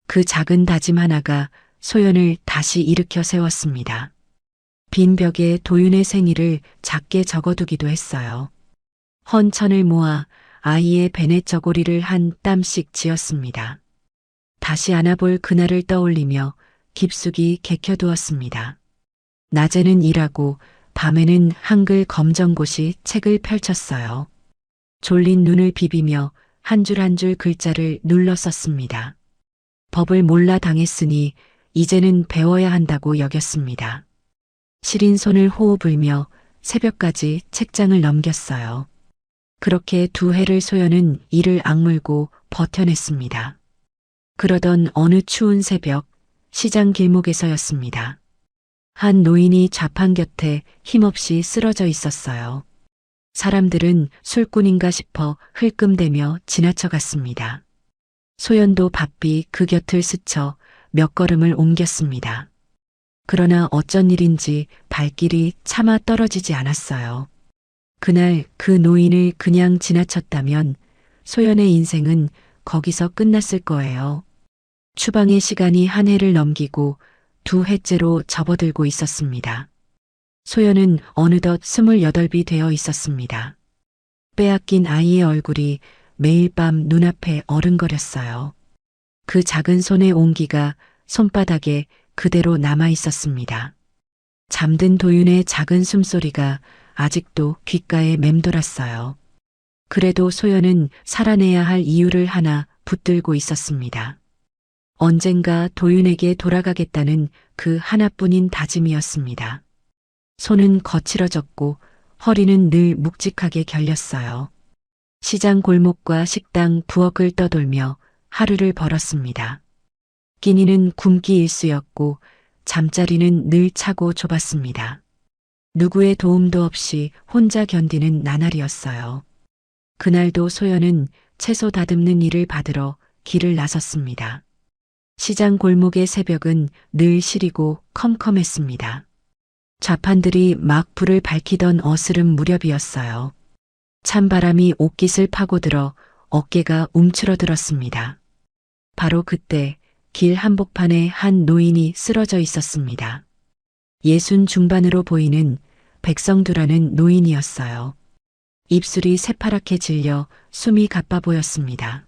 [SPEAKER 2] 그 작은 다짐 하나가 소연을 다시 일으켜 세웠습니다. 빈 벽에 도윤의 생일을 작게 적어두기도 했어요. 헌천을 모아 아이의 베넷 저고리를 한 땀씩 지었습니다. 다시 안아볼 그날을 떠올리며 깊숙이 개켜두었습니다. 낮에는 일하고 밤에는 한글 검정고시 책을 펼쳤어요. 졸린 눈을 비비며 한 줄 한 줄 글자를 눌러 썼습니다. 법을 몰라 당했으니 이제는 배워야 한다고 여겼습니다. 시린 손을 호호 불며 새벽까지 책장을 넘겼어요. 그렇게 2해를 소연은 이를 악물고 버텨냈습니다. 그러던 어느 추운 새벽 시장 길목에서였습니다. 한 노인이 좌판 곁에 힘없이 쓰러져 있었어요. 사람들은 술꾼인가 싶어 흘끔대며 지나쳐갔습니다. 소연도 바삐 그 곁을 스쳐 몇 걸음을 옮겼습니다. 그러나 어쩐 일인지 발길이 차마 떨어지지 않았어요. 그날 그 노인을 그냥 지나쳤다면 소연의 인생은 거기서 끝났을 거예요. 추방의 시간이 한 해를 넘기고 두 해째로 접어들고 있었습니다. 소연은 어느덧 28이 되어 있었습니다. 빼앗긴 아이의 얼굴이 매일 밤 눈앞에 어른거렸어요. 그 작은 손의 온기가 손바닥에 그대로 남아 있었습니다. 잠든 도윤의 작은 숨소리가 아직도 귓가에 맴돌았어요. 그래도 소연은 살아내야 할 이유를 하나 붙들고 있었습니다. 언젠가 도윤에게 돌아가겠다는 그 하나뿐인 다짐이었습니다. 손은 거칠어졌고 허리는 늘 묵직하게 결렸어요. 시장 골목과 식당 부엌을 떠돌며 하루를 벌었습니다. 끼니는 굶기 일쑤였고 잠자리는 늘 차고 좁았습니다. 누구의 도움도 없이 혼자 견디는 나날이었어요. 그날도 소연은 채소 다듬는 일을 받으러 길을 나섰습니다. 시장 골목의 새벽은 늘 시리고 컴컴했습니다. 좌판들이 막 불을 밝히던 어스름 무렵이었어요. 찬바람이 옷깃을 파고들어 어깨가 움츠러들었습니다. 바로 그때 길 한복판에 한 노인이 쓰러져 있었습니다. 60 중반으로 보이는 백성두라는 노인이었어요. 입술이 새파랗게 질려 숨이 가빠 보였습니다.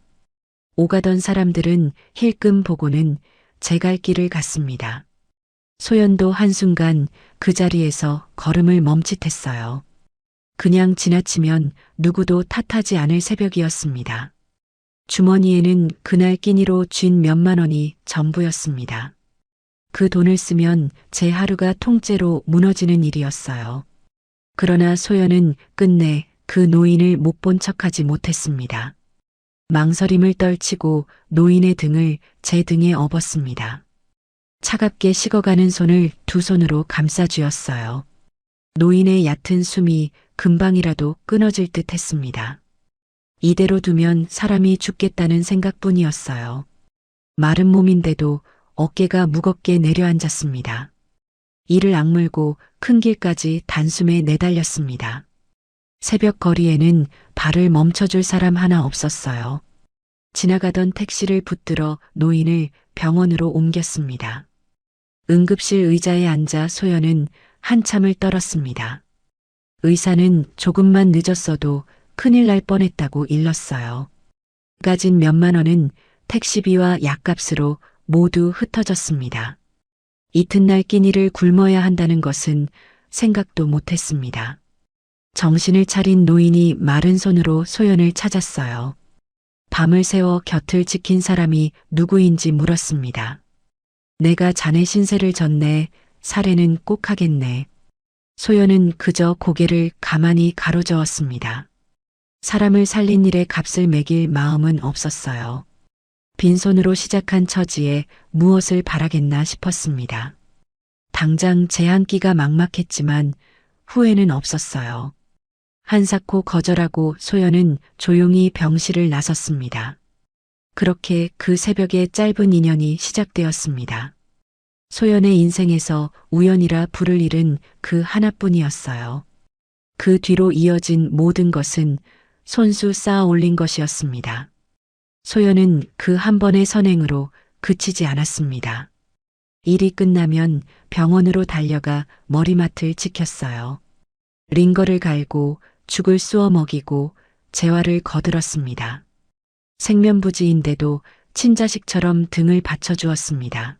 [SPEAKER 2] 오가던 사람들은 힐끔 보고는 제 갈 길을 갔습니다. 소연도 한순간 그 자리에서 걸음을 멈칫했어요. 그냥 지나치면 누구도 탓하지 않을 새벽이었습니다. 주머니에는 그날 끼니로 쥔 몇만 원이 전부였습니다. 그 돈을 쓰면 제 하루가 통째로 무너지는 일이었어요. 그러나 소연은 끝내 그 노인을 못 본 척하지 못했습니다. 망설임을 떨치고 노인의 등을 제 등에 업었습니다. 차갑게 식어가는 손을 두 손으로 감싸쥐었어요. 노인의 얕은 숨이 금방이라도 끊어질 듯 했습니다. 이대로 두면 사람이 죽겠다는 생각뿐이었어요. 마른 몸인데도 어깨가 무겁게 내려앉았습니다. 이를 악물고 큰 길까지 단숨에 내달렸습니다. 새벽 거리에는 발을 멈춰줄 사람 하나 없었어요. 지나가던 택시를 붙들어 노인을 병원으로 옮겼습니다. 응급실 의자에 앉아 소연은 한참을 떨었습니다. 의사는 조금만 늦었어도 큰일 날 뻔했다고 일렀어요. 가진 몇만 원은 택시비와 약값으로 모두 흩어졌습니다. 이튿날 끼니를 굶어야 한다는 것은 생각도 못했습니다. 정신을 차린 노인이 마른 손으로 소연을 찾았어요. 밤을 새워 곁을 지킨 사람이 누구인지 물었습니다. 내가 자네 신세를 졌네. 살해는 꼭 하겠네. 소연은 그저 고개를 가만히 가로저었습니다. 사람을 살린 일에 값을 매길 마음은 없었어요. 빈손으로 시작한 처지에 무엇을 바라겠나 싶었습니다. 당장 제 한 끼가 막막했지만 후회는 없었어요. 한사코 거절하고 소연은 조용히 병실을 나섰습니다. 그렇게 그 새벽의 짧은 인연이 시작되었습니다. 소연의 인생에서 우연이라 부를 일은 그 하나뿐이었어요. 그 뒤로 이어진 모든 것은 손수 쌓아 올린 것이었습니다. 소연은 그 한 번의 선행으로 그치지 않았습니다. 일이 끝나면 병원으로 달려가 머리맡을 지켰어요. 링거를 갈고 죽을 쑤어 먹이고 재활을 거들었습니다. 생면부지인데도 친자식처럼 등을 받쳐주었습니다.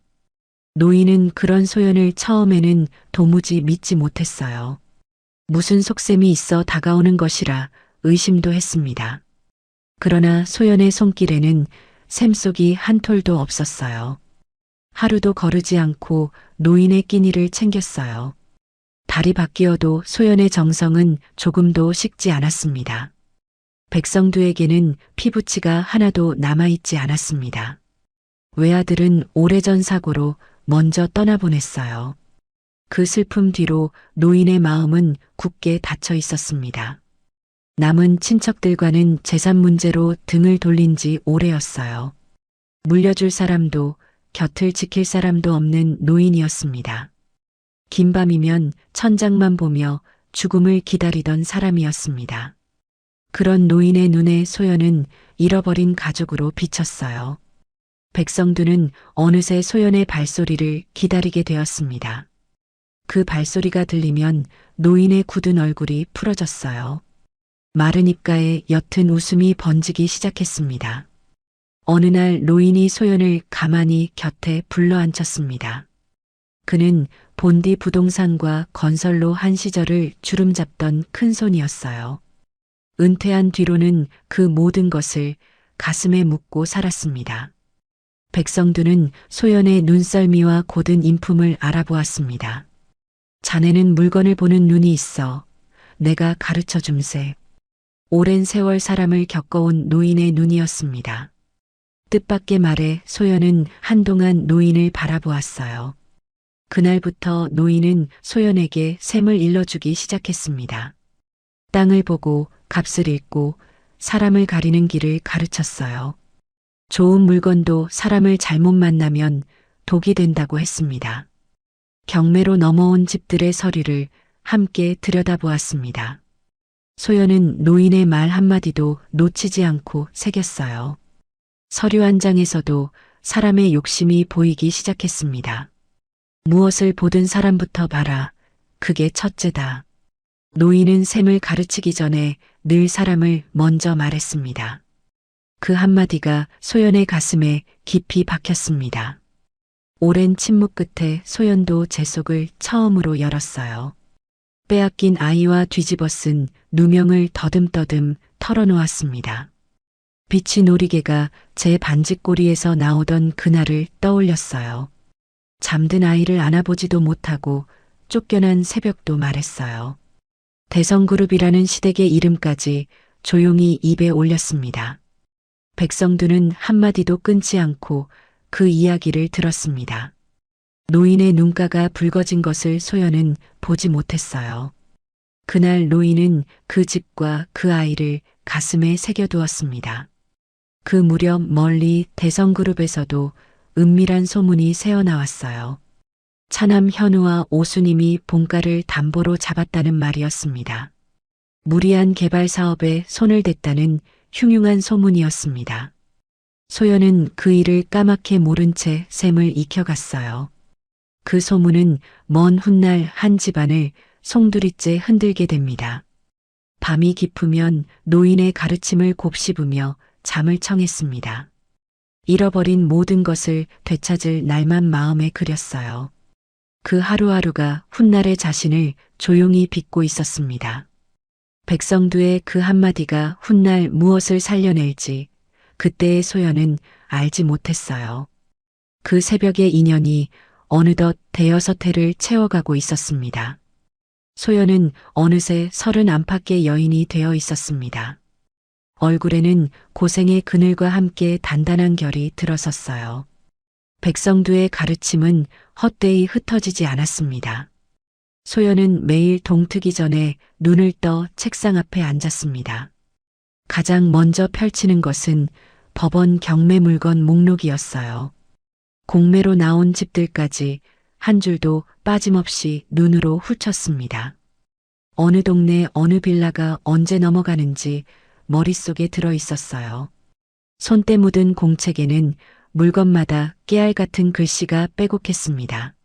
[SPEAKER 2] 노인은 그런 소연을 처음에는 도무지 믿지 못했어요. 무슨 속셈이 있어 다가오는 것이라 의심도 했습니다. 그러나 소연의 손길에는 샘속이 한 톨도 없었어요. 하루도 거르지 않고 노인의 끼니를 챙겼어요. 달이 바뀌어도 소연의 정성은 조금도 식지 않았습니다. 백성두에게는 피부치가 하나도 남아있지 않았습니다. 외아들은 오래전 사고로 먼저 떠나보냈어요. 그 슬픔 뒤로 노인의 마음은 굳게 닫혀 있었습니다. 남은 친척들과는 재산 문제로 등을 돌린 지 오래였어요. 물려줄 사람도 곁을 지킬 사람도 없는 노인이었습니다. 긴 밤이면 천장만 보며 죽음을 기다리던 사람이었습니다. 그런 노인의 눈에 소연은 잃어버린 가족으로 비쳤어요. 백성두는 어느새 소연의 발소리를 기다리게 되었습니다. 그 발소리가 들리면 노인의 굳은 얼굴이 풀어졌어요. 마른 입가에 옅은 웃음이 번지기 시작했습니다. 어느 날 노인이 소연을 가만히 곁에 불러앉혔습니다. 그는 본디 부동산과 건설로 한 시절을 주름잡던 큰손이었어요. 은퇴한 뒤로는 그 모든 것을 가슴에 묻고 살았습니다. 백성두는 소연의 눈썰미와 고든 인품을 알아보았습니다. 자네는 물건을 보는 눈이 있어. 내가 가르쳐 줌세. 오랜 세월 사람을 겪어온 노인의 눈이었습니다. 뜻밖의 말에 소연은 한동안 노인을 바라보았어요. 그날부터 노인은 소연에게 셈을 일러주기 시작했습니다. 땅을 보고 값을 읽고 사람을 가리는 길을 가르쳤어요. 좋은 물건도 사람을 잘못 만나면 독이 된다고 했습니다. 경매로 넘어온 집들의 서류를 함께 들여다보았습니다. 소연은 노인의 말 한마디도 놓치지 않고 새겼어요. 서류 한 장에서도 사람의 욕심이 보이기 시작했습니다. 무엇을 보든 사람부터 봐라. 그게 첫째다. 노인은 셈을 가르치기 전에 늘 사람을 먼저 말했습니다. 그 한마디가 소연의 가슴에 깊이 박혔습니다. 오랜 침묵 끝에 소연도 제 속을 처음으로 열었어요. 빼앗긴 아이와 뒤집어 쓴 누명을 더듬더듬 털어놓았습니다. 빛이 노리개가 제 반지꼬리에서 나오던 그날을 떠올렸어요. 잠든 아이를 안아보지도 못하고 쫓겨난 새벽도 말했어요. 대성그룹이라는 시댁의 이름까지 조용히 입에 올렸습니다. 백성두는 한마디도 끊지 않고 그 이야기를 들었습니다. 노인의 눈가가 붉어진 것을 소연은 보지 못했어요. 그날 노인은 그 집과 그 아이를 가슴에 새겨두었습니다. 그 무렵 멀리 대성그룹에서도 은밀한 소문이 새어나왔어요. 차남 현우와 오수님이 본가를 담보로 잡았다는 말이었습니다. 무리한 개발 사업에 손을 댔다는 흉흉한 소문이었습니다. 소연은 그 일을 까맣게 모른 채 셈을 익혀갔어요. 그 소문은 먼 훗날 한 집안을 송두리째 흔들게 됩니다. 밤이 깊으면 노인의 가르침을 곱씹으며 잠을 청했습니다. 잃어버린 모든 것을 되찾을 날만 마음에 그렸어요. 그 하루하루가 훗날의 자신을 조용히 빚고 있었습니다. 백성두의 그 한마디가 훗날 무엇을 살려낼지 그때의 소연은 알지 못했어요. 그 새벽의 인연이 어느덧 대여섯 해를 채워가고 있었습니다. 소연은 어느새 30 안팎의 여인이 되어 있었습니다. 얼굴에는 고생의 그늘과 함께 단단한 결이 들어섰어요. 백성두의 가르침은 헛되이 흩어지지 않았습니다. 소연은 매일 동트기 전에 눈을 떠 책상 앞에 앉았습니다. 가장 먼저 펼치는 것은 법원 경매 물건 목록이었어요. 공매로 나온 집들까지 한 줄도 빠짐없이 눈으로 훑었습니다. 어느 동네 어느 빌라가 언제 넘어가는지 머릿속에 들어 있었어요. 손때 묻은 공책에는 물건마다 깨알 같은 글씨가 빼곡했습니다.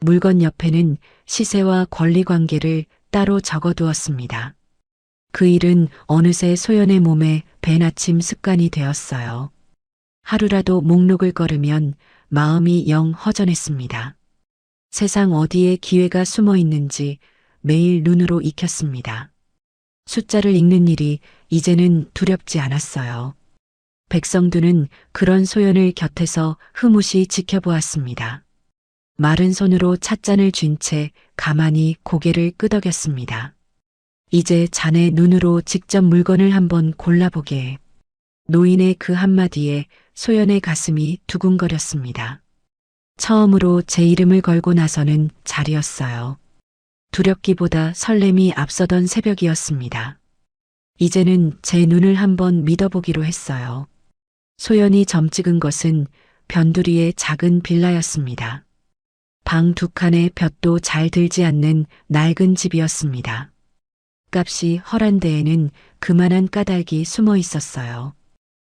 [SPEAKER 2] 물건 옆에는 시세와 권리 관계를 따로 적어두었습니다. 그 일은 어느새 소연의 몸에 배나침 습관이 되었어요. 하루라도 목록을 걸으면 마음이 영 허전했습니다. 세상 어디에 기회가 숨어 있는지 매일 눈으로 익혔습니다. 숫자를 읽는 일이 이제는 두렵지 않았어요. 백성두는 그런 소연을 곁에서 흐뭇이 지켜보았습니다. 마른 손으로 찻잔을 쥔 채 가만히 고개를 끄덕였습니다. 이제 자네 눈으로 직접 물건을 한번 골라보게. 노인의 그 한마디에 소연의 가슴이 두근거렸습니다. 처음으로 제 이름을 걸고 나서는 자리였어요. 두렵기보다 설렘이 앞서던 새벽이었습니다. 이제는 제 눈을 한번 믿어보기로 했어요. 소연이 점 찍은 것은 변두리의 작은 빌라였습니다. 방 두 칸에 볕도 잘 들지 않는 낡은 집이었습니다. 값이 허란 데에는 그만한 까닭이 숨어 있었어요.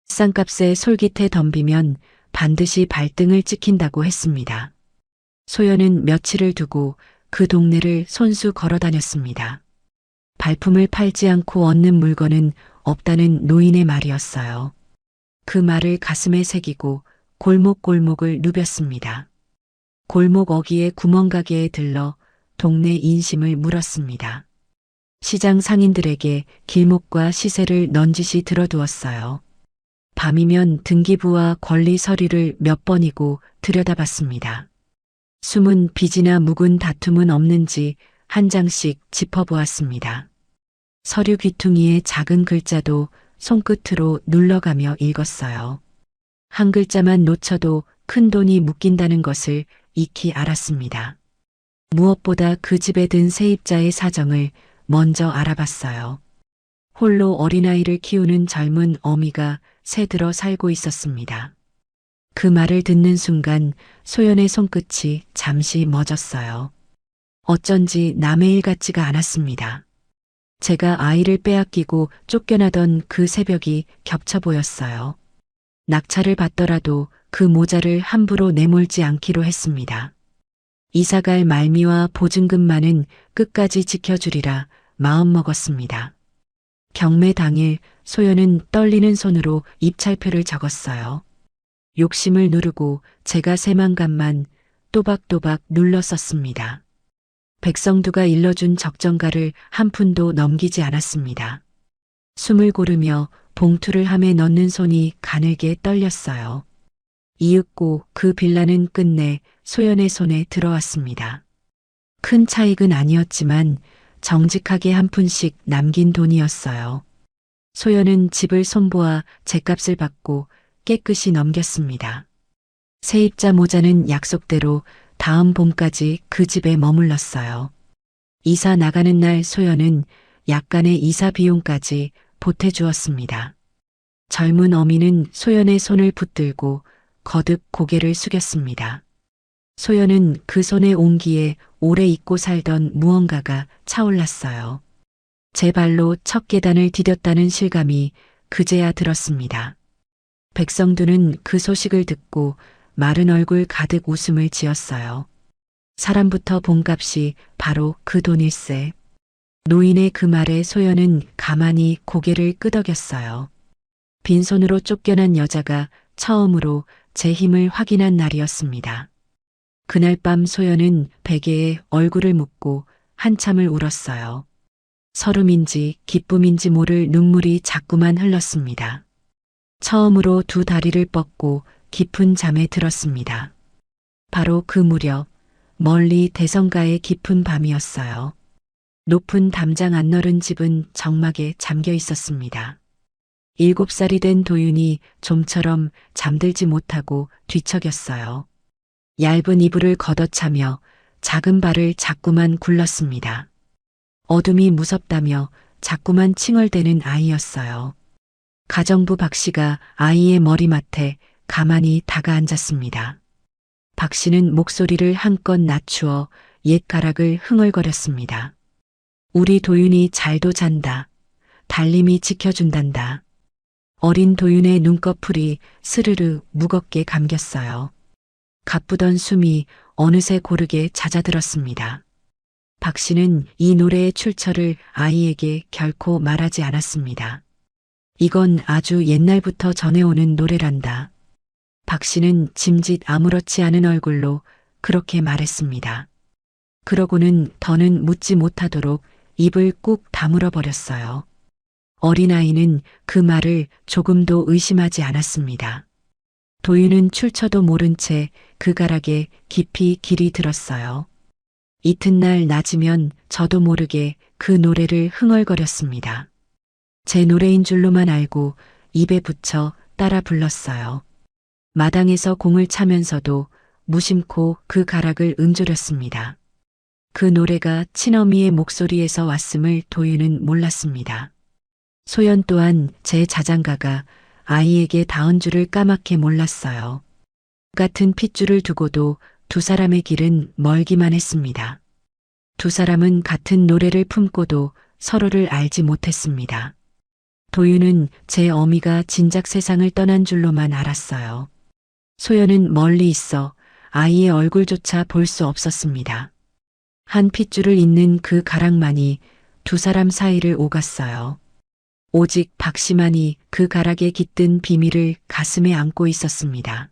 [SPEAKER 2] 싼값에 솔깃해 덤비면 반드시 발등을 찍힌다고 했습니다. 소연은 며칠을 두고 그 동네를 손수 걸어 다녔습니다. 발품을 팔지 않고 얻는 물건은 없다는 노인의 말이었어요. 그 말을 가슴에 새기고 골목골목을 누볐습니다. 골목 어귀의 구멍가게에 들러 동네 인심을 물었습니다. 시장 상인들에게 길목과 시세를 넌지시 들어두었어요. 밤이면 등기부와 권리 서류를 몇 번이고 들여다봤습니다. 숨은 빚이나 묵은 다툼은 없는지 한 장씩 짚어보았습니다. 서류 귀퉁이의 작은 글자도 손끝으로 눌러가며 읽었어요. 한 글자만 놓쳐도 큰 돈이 묶인다는 것을 익히 알았습니다. 무엇보다 그 집에 든 세입자의 사정을 먼저 알아봤어요. 홀로 어린아이를 키우는 젊은 어미가 새들어 살고 있었습니다. 그 말을 듣는 순간 소연의 손끝이 잠시 멎었어요. 어쩐지 남의 일 같지가 않았습니다. 제가 아이를 빼앗기고 쫓겨나던 그 새벽이 겹쳐 보였어요. 낙찰을 받더라도 그 모자를 함부로 내몰지 않기로 했습니다. 이사갈 말미와 보증금만은 끝까지 지켜주리라 마음먹었습니다. 경매 당일 소연은 떨리는 손으로 입찰표를 적었어요. 욕심을 누르고 제가 세만간만 또박또박 눌러 썼습니다. 백성두가 일러준 적정가를 한 푼도 넘기지 않았습니다. 숨을 고르며 봉투를 함에 넣는 손이 가늘게 떨렸어요. 이윽고 그 빌라는 끝내 소연의 손에 들어왔습니다. 큰 차익은 아니었지만 정직하게 한 푼씩 남긴 돈이었어요. 소연은 집을 손보아 제값을 받고 깨끗이 넘겼습니다. 세입자 모자는 약속대로 다음 봄까지 그 집에 머물렀어요. 이사 나가는 날 소연은 약간의 이사 비용까지 보태주었습니다. 젊은 어미는 소연의 손을 붙들고 거듭 고개를 숙였습니다. 소연은 그 손의 온기에 오래 잊고 살던 무언가가 차올랐어요. 제 발로 첫 계단을 디뎠다는 실감이 그제야 들었습니다. 백성두는 그 소식을 듣고 마른 얼굴 가득 웃음을 지었어요. 사람부터 본값이 바로 그 돈일세. 노인의 그 말에 소연은 가만히 고개를 끄덕였어요. 빈손으로 쫓겨난 여자가 처음으로 제 힘을 확인한 날이었습니다. 그날 밤 소연은 베개에 얼굴을 묻고 한참을 울었어요. 서름인지 기쁨인지 모를 눈물이 자꾸만 흘렀습니다. 처음으로 두 다리를 뻗고 깊은 잠에 들었습니다. 바로 그 무렵 멀리 대성가의 깊은 밤이었어요. 높은 담장 안 너른 집은 적막에 잠겨 있었습니다. 7살이 된 도윤이 좀처럼 잠들지 못하고 뒤척였어요. 얇은 이불을 걷어차며 작은 발을 자꾸만 굴렀습니다. 어둠이 무섭다며 자꾸만 칭얼대는 아이였어요. 가정부 박 씨가 아이의 머리맡에 가만히 다가앉았습니다. 박 씨는 목소리를 한껏 낮추어 옛가락을 흥얼거렸습니다. 우리 도윤이 잘도 잔다. 달림이 지켜준단다. 어린 도윤의 눈꺼풀이 스르르 무겁게 감겼어요. 가쁘던 숨이 어느새 고르게 잦아들었습니다. 박 씨는 이 노래의 출처를 아이에게 결코 말하지 않았습니다. 이건 아주 옛날부터 전해오는 노래란다. 박 씨는 짐짓 아무렇지 않은 얼굴로 그렇게 말했습니다. 그러고는 더는 묻지 못하도록 입을 꾹 다물어 버렸어요. 어린아이는 그 말을 조금도 의심하지 않았습니다. 도윤은 출처도 모른 채 그 가락에 깊이 길이 들었어요. 이튿날 낮이면 저도 모르게 그 노래를 흥얼거렸습니다. 제 노래인 줄로만 알고 입에 붙여 따라 불렀어요. 마당에서 공을 차면서도 무심코 그 가락을 응조렸습니다. 그 노래가 친어미의 목소리에서 왔음을 도윤은 몰랐습니다. 소연 또한 제 자장가가 아이에게 닿은 줄을 까맣게 몰랐어요. 같은 핏줄을 두고도 두 사람의 길은 멀기만 했습니다. 두 사람은 같은 노래를 품고도 서로를 알지 못했습니다. 도윤은 제 어미가 진작 세상을 떠난 줄로만 알았어요. 소연은 멀리 있어 아이의 얼굴조차 볼 수 없었습니다. 한 핏줄을 잇는 그 가락만이 두 사람 사이를 오갔어요. 오직 박씨만이 그 가락에 깃든 비밀을 가슴에 안고 있었습니다.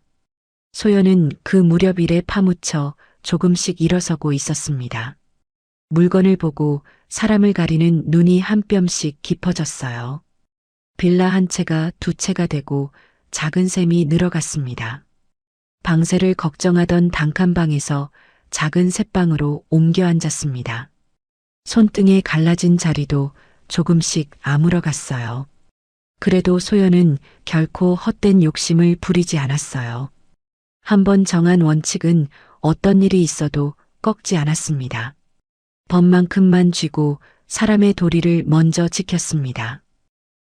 [SPEAKER 2] 소연은 그 무렵 일에 파묻혀 조금씩 일어서고 있었습니다. 물건을 보고 사람을 가리는 눈이 한 뼘씩 깊어졌어요. 빌라 한 채가 두 채가 되고 작은 샘이 늘어갔습니다. 방세를 걱정하던 단칸방에서 작은 셋방으로 옮겨 앉았습니다. 손등에 갈라진 자리도 조금씩 아물어갔어요. 그래도 소연은 결코 헛된 욕심을 부리지 않았어요. 한번 정한 원칙은 어떤 일이 있어도 꺾지 않았습니다. 법만큼만 쥐고 사람의 도리를 먼저 지켰습니다.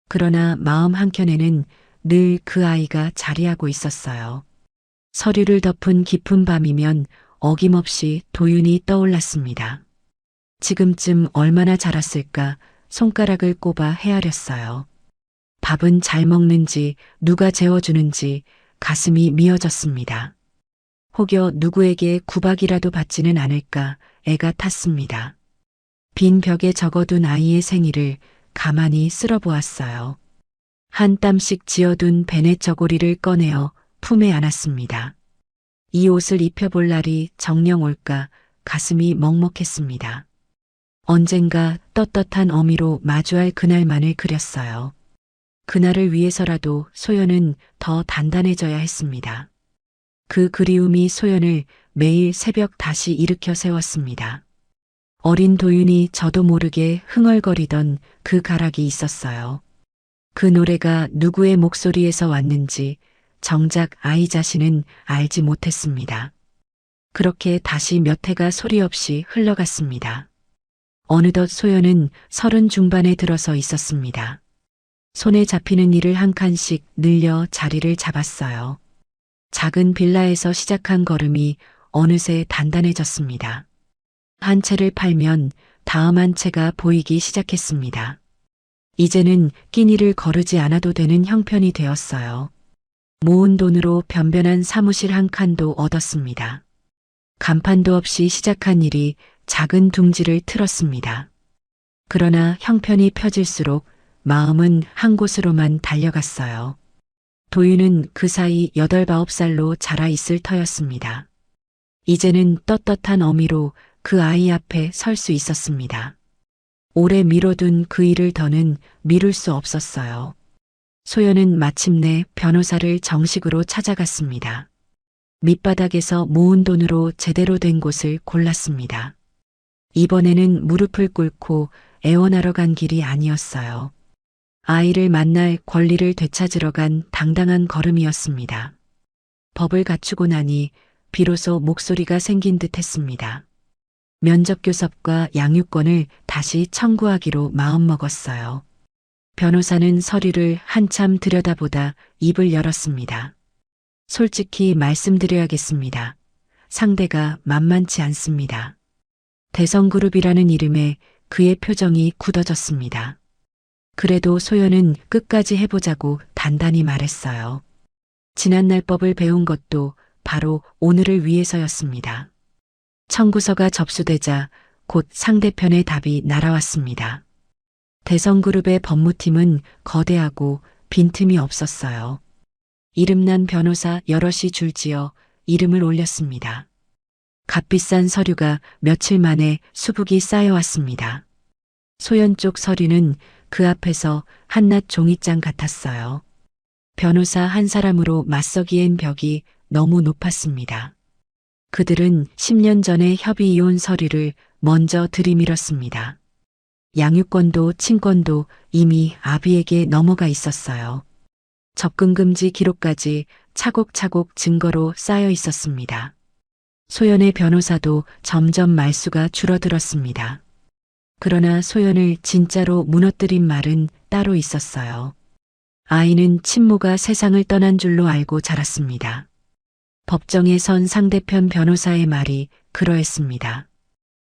[SPEAKER 2] 그러나 마음 한켠에는 늘 그 아이가 자리하고 있었어요. 서류를 덮은 깊은 밤이면 어김없이 도윤이 떠올랐습니다. 지금쯤 얼마나 자랐을까 손가락을 꼽아 헤아렸어요. 밥은 잘 먹는지 누가 재워주는지 가슴이 미어졌습니다. 혹여 누구에게 구박이라도 받지는 않을까 애가 탔습니다. 빈 벽에 적어둔 아이의 생일을 가만히 쓸어보았어요. 한 땀씩 지어둔 베넷 저고리를 꺼내어 품에 안았습니다. 이 옷을 입혀볼 날이 정녕 올까 가슴이 먹먹했습니다. 언젠가 떳떳한 어미로 마주할 그날만을 그렸어요. 그날을 위해서라도 소연은 더 단단해져야 했습니다. 그 그리움이 소연을 매일 새벽 다시 일으켜 세웠습니다. 어린 도윤이 저도 모르게 흥얼거리던 그 가락이 있었어요. 그 노래가 누구의 목소리에서 왔는지 정작 아이 자신은 알지 못했습니다. 그렇게 다시 몇 해가 소리 없이 흘러갔습니다. 어느덧 소연은 30 중반에 들어서 있었습니다. 손에 잡히는 일을 한 칸씩 늘려 자리를 잡았어요. 작은 빌라에서 시작한 걸음이 어느새 단단해졌습니다. 한 채를 팔면 다음 한 채가 보이기 시작했습니다. 이제는 끼니를 거르지 않아도 되는 형편이 되었어요. 모은 돈으로 변변한 사무실 한 칸도 얻었습니다. 간판도 없이 시작한 일이 작은 둥지를 틀었습니다. 그러나 형편이 펴질수록 마음은 한 곳으로만 달려갔어요. 도윤은 그 사이 8, 9살로 자라 있을 터였습니다. 이제는 떳떳한 어미로 그 아이 앞에 설 수 있었습니다. 오래 미뤄둔 그 일을 더는 미룰 수 없었어요. 소연은 마침내 변호사를 정식으로 찾아갔습니다. 밑바닥에서 모은 돈으로 제대로 된 곳을 골랐습니다. 이번에는 무릎을 꿇고 애원하러 간 길이 아니었어요. 아이를 만날 권리를 되찾으러 간 당당한 걸음이었습니다. 법을 갖추고 나니 비로소 목소리가 생긴 듯 했습니다. 면접교섭과 양육권을 다시 청구하기로 마음먹었어요. 변호사는 서류를 한참 들여다보다 입을 열었습니다. 솔직히 말씀드려야겠습니다. 상대가 만만치 않습니다. 대성그룹이라는 이름에 그의 표정이 굳어졌습니다. 그래도 소연은 끝까지 해보자고 단단히 말했어요. 지난날 법을 배운 것도 바로 오늘을 위해서였습니다. 청구서가 접수되자 곧 상대편의 답이 날아왔습니다. 대성그룹의 법무팀은 거대하고 빈틈이 없었어요. 이름난 변호사 여럿이 줄지어 이름을 올렸습니다. 값비싼 서류가 며칠 만에 수북이 쌓여왔습니다. 소연 쪽 서류는 그 앞에서 한낱 종이장 같았어요. 변호사 한 사람으로 맞서기엔 벽이 너무 높았습니다. 그들은 10년 전에 협의이혼 서류를 먼저 들이밀었습니다. 양육권도 친권도 이미 아비에게 넘어가 있었어요. 접근금지 기록까지 차곡차곡 증거로 쌓여 있었습니다. 소연의 변호사도 점점 말수가 줄어들었습니다. 그러나 소연을 진짜로 무너뜨린 말은 따로 있었어요. 아이는 친모가 세상을 떠난 줄로 알고 자랐습니다. 법정에 선 상대편 변호사의 말이 그러했습니다.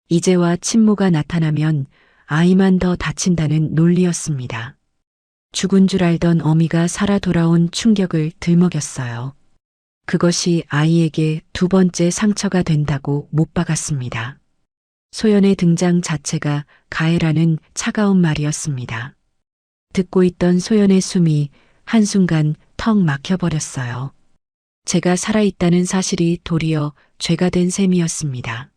[SPEAKER 2] 이제와 친모가 나타나면 아이만 더 다친다는 논리였습니다. 죽은 줄 알던 어미가 살아 돌아온 충격을 들먹였어요. 그것이 아이에게 두 번째 상처가 된다고 못 박았습니다. 소연의 등장 자체가 가해라는 차가운 말이었습니다. 듣고 있던 소연의 숨이 한순간 턱 막혀버렸어요. 제가 살아있다는 사실이 도리어 죄가 된 셈이었습니다.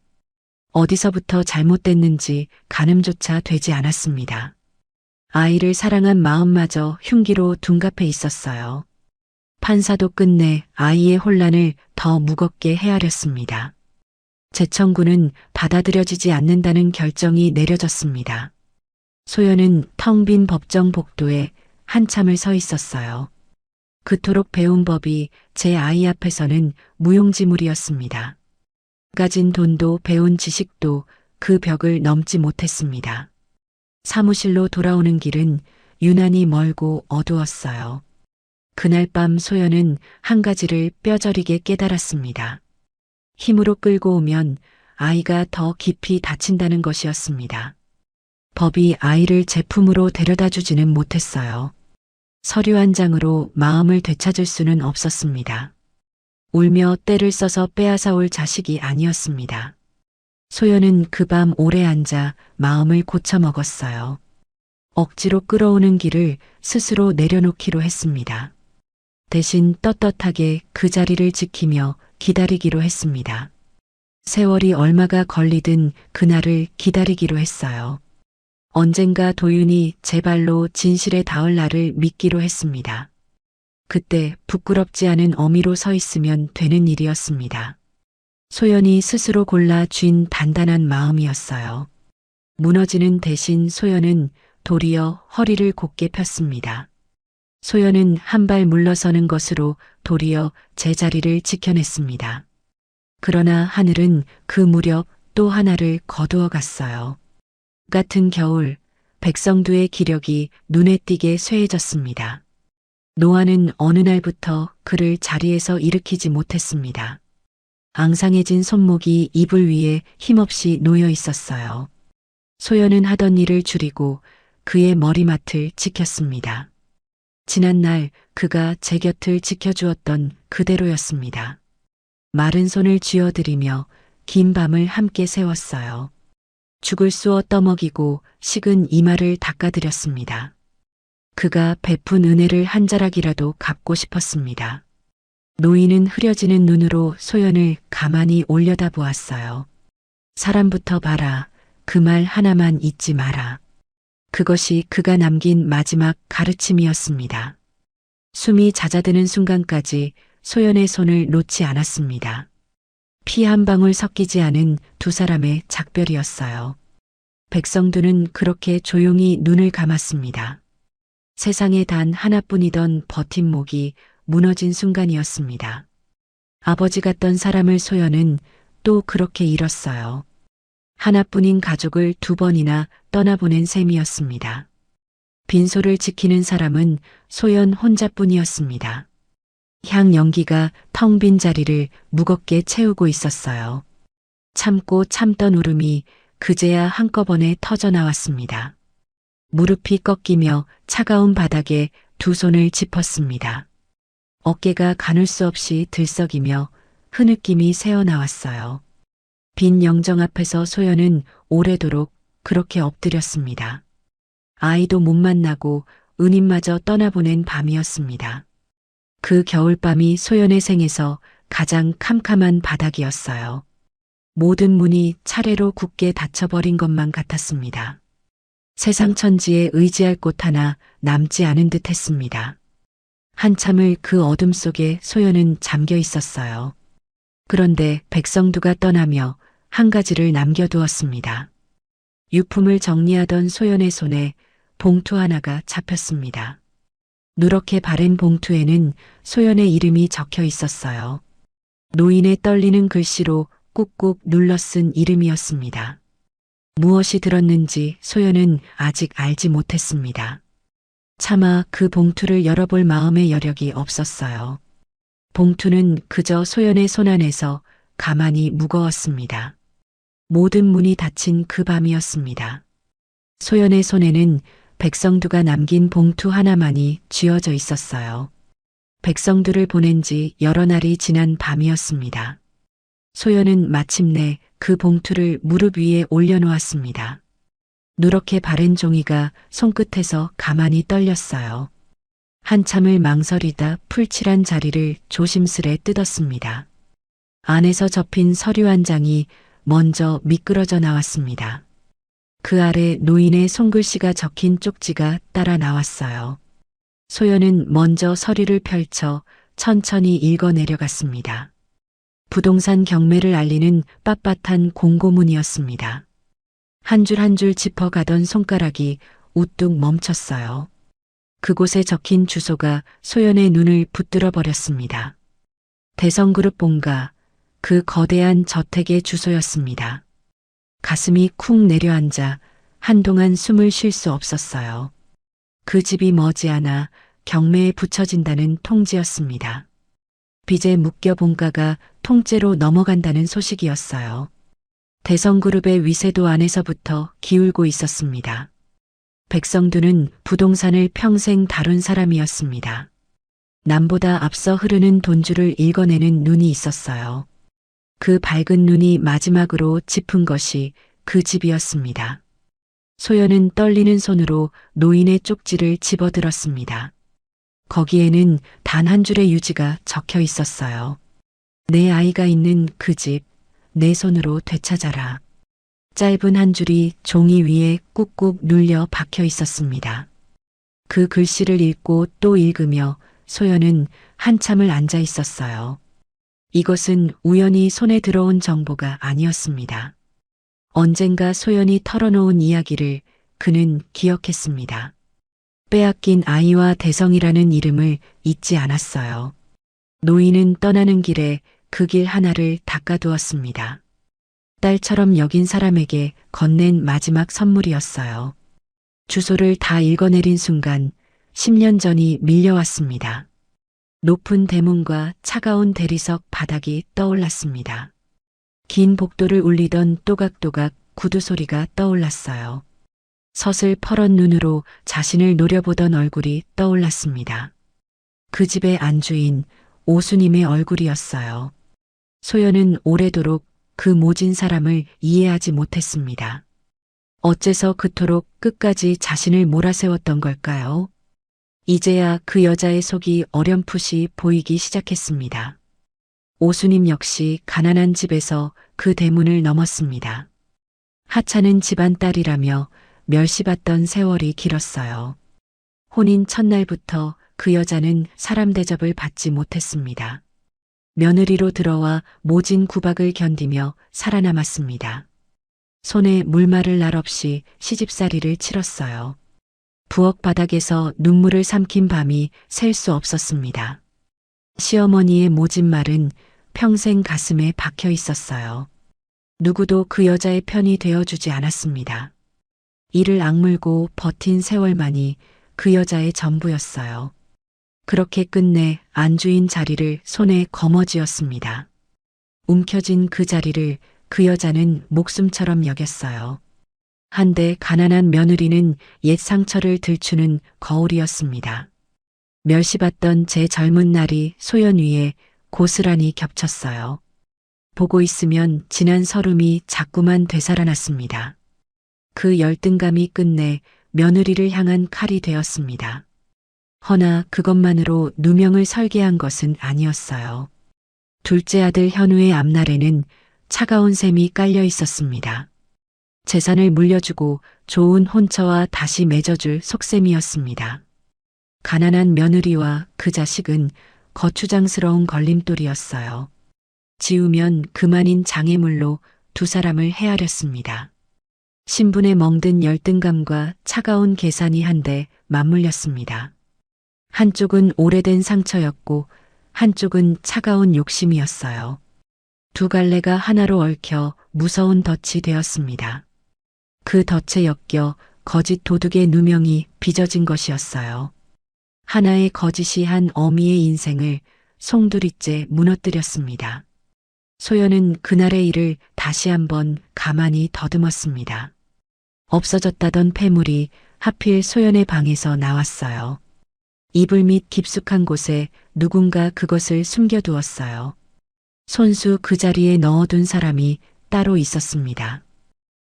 [SPEAKER 2] 어디서부터 잘못됐는지 가늠조차 되지 않았습니다. 아이를 사랑한 마음마저 흉기로 둔갑해 있었어요. 판사도 끝내 아이의 혼란을 더 무겁게 헤아렸습니다. 재청구는 받아들여지지 않는다는 결정이 내려졌습니다. 소연은 텅 빈 법정 복도에 한참을 서 있었어요. 그토록 배운 법이 제 아이 앞에서는 무용지물이었습니다. 가진 돈도 배운 지식도 그 벽을 넘지 못했습니다. 사무실로 돌아오는 길은 유난히 멀고 어두웠어요. 그날 밤 소연은 한 가지를 뼈저리게 깨달았습니다. 힘으로 끌고 오면 아이가 더 깊이 다친다는 것이었습니다. 법이 아이를 제품으로 데려다 주지는 못했어요. 서류 한 장으로 마음을 되찾을 수는 없었습니다. 울며 때를 써서 빼앗아 올 자식이 아니었습니다. 소연은 그 밤 오래 앉아 마음을 고쳐먹었어요. 억지로 끌어오는 길을 스스로 내려놓기로 했습니다. 대신 떳떳하게 그 자리를 지키며 기다리기로 했습니다. 세월이 얼마가 걸리든 그날을 기다리기로 했어요. 언젠가 도윤이 제 발로 진실에 닿을 날을 믿기로 했습니다. 그때 부끄럽지 않은 어미로 서 있으면 되는 일이었습니다. 소연이 스스로 골라 쥔 단단한 마음이었어요. 무너지는 대신 소연은 도리어 허리를 곧게 폈습니다. 소연은 한 발 물러서는 것으로 도리어 제 자리를 지켜냈습니다. 그러나 하늘은 그 무렵 또 하나를 거두어 갔어요. 같은 겨울, 백성두의 기력이 눈에 띄게 쇠해졌습니다. 노아는 어느 날부터 그를 자리에서 일으키지 못했습니다. 앙상해진 손목이 이불 위에 힘없이 놓여 있었어요. 소연은 하던 일을 줄이고 그의 머리맡을 지켰습니다. 지난날 그가 제 곁을 지켜주었던 그대로였습니다. 마른 손을 쥐어들이며 긴 밤을 함께 세웠어요. 죽을 쑤어 떠먹이고 식은 이마를 닦아드렸습니다. 그가 베푼 은혜를 한 자락이라도 갚고 싶었습니다. 노인은 흐려지는 눈으로 소연을 가만히 올려다보았어요. 사람부터 봐라. 그 말 하나만 잊지 마라. 그것이 그가 남긴 마지막 가르침이었습니다. 숨이 잦아드는 순간까지 소연의 손을 놓지 않았습니다. 피 한 방울 섞이지 않은 두 사람의 작별이었어요. 백성두는 그렇게 조용히 눈을 감았습니다. 세상에 단 하나뿐이던 버팀목이 무너진 순간이었습니다. 아버지 같던 사람을 소연은 또 그렇게 잃었어요. 하나뿐인 가족을 두 번이나 떠나보낸 셈이었습니다. 빈소를 지키는 사람은 소연 혼자뿐이었습니다. 향 연기가 텅 빈 자리를 무겁게 채우고 있었어요. 참고 참던 울음이 그제야 한꺼번에 터져 나왔습니다. 무릎이 꺾이며 차가운 바닥에 두 손을 짚었습니다. 어깨가 가눌 수 없이 들썩이며 흐느낌이 새어나왔어요. 빈 영정 앞에서 소연은 오래도록 그렇게 엎드렸습니다. 아이도 못 만나고 은인마저 떠나보낸 밤이었습니다. 그 겨울밤이 소연의 생에서 가장 캄캄한 바닥이었어요. 모든 문이 차례로 굳게 닫혀버린 것만 같았습니다. 세상 천지에 의지할 곳 하나 남지 않은 듯 했습니다. 한참을 그 어둠 속에 소연은 잠겨 있었어요. 그런데 백성두가 떠나며 한 가지를 남겨두었습니다. 유품을 정리하던 소연의 손에 봉투 하나가 잡혔습니다. 누렇게 바랜 봉투에는 소연의 이름이 적혀 있었어요. 노인의 떨리는 글씨로 꾹꾹 눌러 쓴 이름이었습니다. 무엇이 들었는지 소연은 아직 알지 못했습니다. 차마 그 봉투를 열어볼 마음의 여력이 없었어요. 봉투는 그저 소연의 손 안에서 가만히 무거웠습니다. 모든 문이 닫힌 그 밤이었습니다. 소연의 손에는 백성두가 남긴 봉투 하나만이 쥐어져 있었어요. 백성두를 보낸 지 여러 날이 지난 밤이었습니다. 소연은 마침내 그 봉투를 무릎 위에 올려놓았습니다. 누렇게 바랜 종이가 손끝에서 가만히 떨렸어요. 한참을 망설이다 풀칠한 자리를 조심스레 뜯었습니다. 안에서 접힌 서류 한 장이 먼저 미끄러져 나왔습니다. 그 아래 노인의 손글씨가 적힌 쪽지가 따라 나왔어요. 소연은 먼저 서류를 펼쳐 천천히 읽어 내려갔습니다. 부동산 경매를 알리는 빳빳한 공고문이었습니다. 한 줄 한 줄 짚어가던 손가락이 우뚝 멈췄어요. 그곳에 적힌 주소가 소연의 눈을 붙들어 버렸습니다. 대성그룹 본가, 그 거대한 저택의 주소였습니다. 가슴이 쿵 내려앉아 한동안 숨을 쉴 수 없었어요. 그 집이 머지않아 경매에 붙여진다는 통지였습니다. 빚에 묶여 본가가 통째로 넘어간다는 소식이었어요. 대성그룹의 위세도 안에서부터 기울고 있었습니다. 백성두는 부동산을 평생 다룬 사람이었습니다. 남보다 앞서 흐르는 돈줄을 읽어내는 눈이 있었어요. 그 밝은 눈이 마지막으로 짚은 것이 그 집이었습니다. 소연은 떨리는 손으로 노인의 쪽지를 집어들었습니다. 거기에는 단 한 줄의 유지가 적혀 있었어요. 내 아이가 있는 그 집, 내 손으로 되찾아라. 짧은 한 줄이 종이 위에 꾹꾹 눌려 박혀 있었습니다. 그 글씨를 읽고 또 읽으며 소연은 한참을 앉아 있었어요. 이것은 우연히 손에 들어온 정보가 아니었습니다. 언젠가 소연이 털어놓은 이야기를 그는 기억했습니다. 빼앗긴 아이와 대성이라는 이름을 잊지 않았어요. 노인은 떠나는 길에 그 길 하나를 닦아두었습니다. 딸처럼 여긴 사람에게 건넨 마지막 선물이었어요. 주소를 다 읽어내린 순간 10년 전이 밀려왔습니다. 높은 대문과 차가운 대리석 바닥이 떠올랐습니다. 긴 복도를 울리던 또각또각 구두 소리가 떠올랐어요. 서슬 퍼런 눈으로 자신을 노려보던 얼굴이 떠올랐습니다. 그 집의 안주인 오수님의 얼굴이었어요. 소연은 오래도록 그 모진 사람을 이해하지 못했습니다. 어째서 그토록 끝까지 자신을 몰아세웠던 걸까요? 이제야 그 여자의 속이 어렴풋이 보이기 시작했습니다. 오수님 역시 가난한 집에서 그 대문을 넘었습니다. 하찮은 집안 딸이라며 멸시받던 세월이 길었어요. 혼인 첫날부터 그 여자는 사람 대접을 받지 못했습니다. 며느리로 들어와 모진 구박을 견디며 살아남았습니다. 손에 물마를 날 없이 시집살이를 치렀어요. 부엌 바닥에서 눈물을 삼킨 밤이 셀 수 없었습니다. 시어머니의 모진 말은 평생 가슴에 박혀 있었어요. 누구도 그 여자의 편이 되어주지 않았습니다. 이를 악물고 버틴 세월만이 그 여자의 전부였어요. 그렇게 끝내 안주인 자리를 손에 거머쥐었습니다. 움켜진 그 자리를 그 여자는 목숨처럼 여겼어요. 한데 가난한 며느리는 옛 상처를 들추는 거울이었습니다. 멸시받던 제 젊은 날이 소연 위에 고스란히 겹쳤어요. 보고 있으면 지난 서름이 자꾸만 되살아났습니다. 그 열등감이 끝내 며느리를 향한 칼이 되었습니다. 허나 그것만으로 누명을 설계한 것은 아니었어요. 둘째 아들 현우의 앞날에는 차가운 샘이 깔려 있었습니다. 재산을 물려주고 좋은 혼처와 다시 맺어줄 속셈이었습니다. 가난한 며느리와 그 자식은 거추장스러운 걸림돌이었어요. 지우면 그만인 장애물로 두 사람을 헤아렸습니다. 신분에 멍든 열등감과 차가운 계산이 한데 맞물렸습니다. 한쪽은 오래된 상처였고 한쪽은 차가운 욕심이었어요. 두 갈래가 하나로 얽혀 무서운 덫이 되었습니다. 그 덫에 엮여 거짓 도둑의 누명이 빚어진 것이었어요. 하나의 거짓이 한 어미의 인생을 송두리째 무너뜨렸습니다. 소연은 그날의 일을 다시 한번 가만히 더듬었습니다. 없어졌다던 폐물이 하필 소연의 방에서 나왔어요. 이불 밑 깊숙한 곳에 누군가 그것을 숨겨두었어요. 손수 그 자리에 넣어둔 사람이 따로 있었습니다.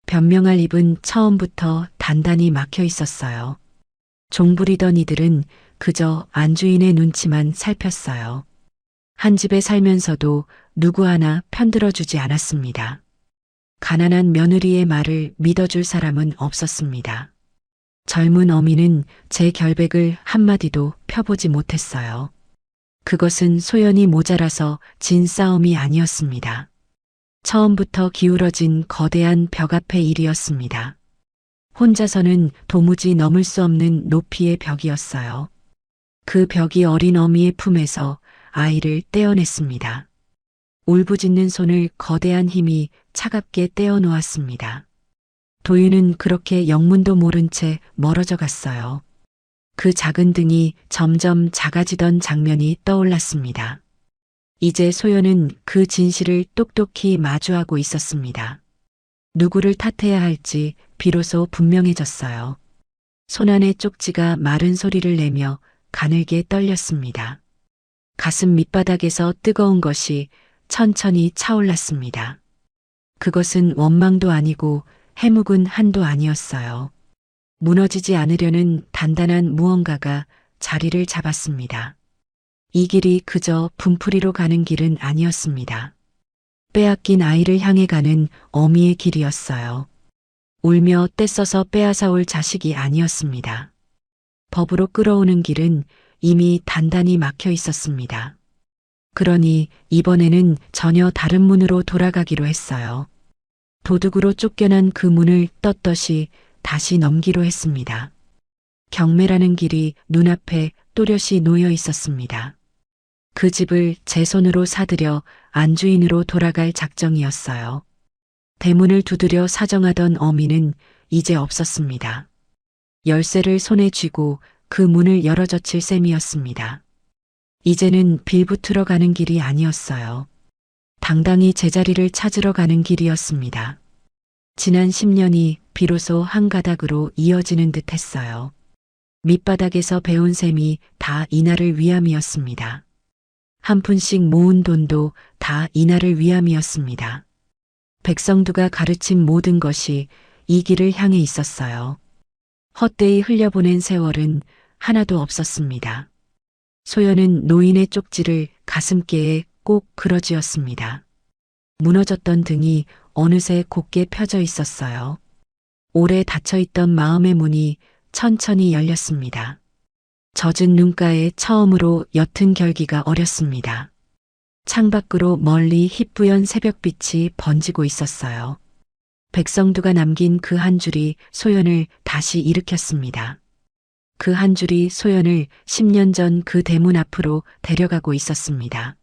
[SPEAKER 2] 변명할 입은 처음부터 단단히 막혀 있었어요. 종부리던 이들은 그저 안주인의 눈치만 살폈어요. 한 집에 살면서도 누구 하나 편들어주지 않았습니다. 가난한 며느리의 말을 믿어줄 사람은 없었습니다. 젊은 어미는 제 결백을 한마디도 펴보지 못했어요. 그것은 소연이 모자라서 진 싸움이 아니었습니다. 처음부터 기울어진 거대한 벽 앞의 일이었습니다. 혼자서는 도무지 넘을 수 없는 높이의 벽이었어요. 그 벽이 어린 어미의 품에서 아이를 떼어냈습니다. 울부짖는 손을 거대한 힘이 차갑게 떼어놓았습니다. 도윤은 그렇게 영문도 모른 채 멀어져 갔어요. 그 작은 등이 점점 작아지던 장면이 떠올랐습니다. 이제 소연은 그 진실을 똑똑히 마주하고 있었습니다. 누구를 탓해야 할지 비로소 분명해졌어요. 손안의 쪽지가 마른 소리를 내며 가늘게 떨렸습니다. 가슴 밑바닥에서 뜨거운 것이 천천히 차올랐습니다. 그것은 원망도 아니고 해묵은 한도 아니었어요. 무너지지 않으려는 단단한 무언가가 자리를 잡았습니다. 이 길이 그저 분풀이로 가는 길은 아니었습니다. 빼앗긴 아이를 향해 가는 어미의 길이었어요. 울며 떼써서 빼앗아올 자식이 아니었습니다. 법으로 끌어오는 길은 이미 단단히 막혀 있었습니다. 그러니 이번에는 전혀 다른 문으로 돌아가기로 했어요. 도둑으로 쫓겨난 그 문을 떳떳이 다시 넘기로 했습니다. 경매라는 길이 눈앞에 또렷이 놓여 있었습니다. 그 집을 제 손으로 사들여 안주인으로 돌아갈 작정이었어요. 대문을 두드려 사정하던 어미는 이제 없었습니다. 열쇠를 손에 쥐고 그 문을 열어젖힐 셈이었습니다. 이제는 빌붙으러 가는 길이 아니었어요. 당당히 제자리를 찾으러 가는 길이었습니다. 지난 10년이 비로소 한 가닥으로 이어지는 듯 했어요. 밑바닥에서 배운 셈이 다 이날을 위함이었습니다. 한 푼씩 모은 돈도 다 이날을 위함이었습니다. 백성두가 가르친 모든 것이 이 길을 향해 있었어요. 헛되이 흘려보낸 세월은 하나도 없었습니다. 소연은 노인의 쪽지를 가슴께에 꼭 그려쥐었습니다. 무너졌던 등이 어느새 곧게 펴져 있었어요. 오래 닫혀있던 마음의 문이 천천히 열렸습니다. 젖은 눈가에 처음으로 옅은 결기가 어렸습니다. 창밖으로 멀리 희뿌연 새벽빛이 번지고 있었어요. 백성두가 남긴 그 한 줄이 소연을 다시 일으켰습니다. 그 한 줄이 소연을 10년 전 그 대문 앞으로 데려가고 있었습니다.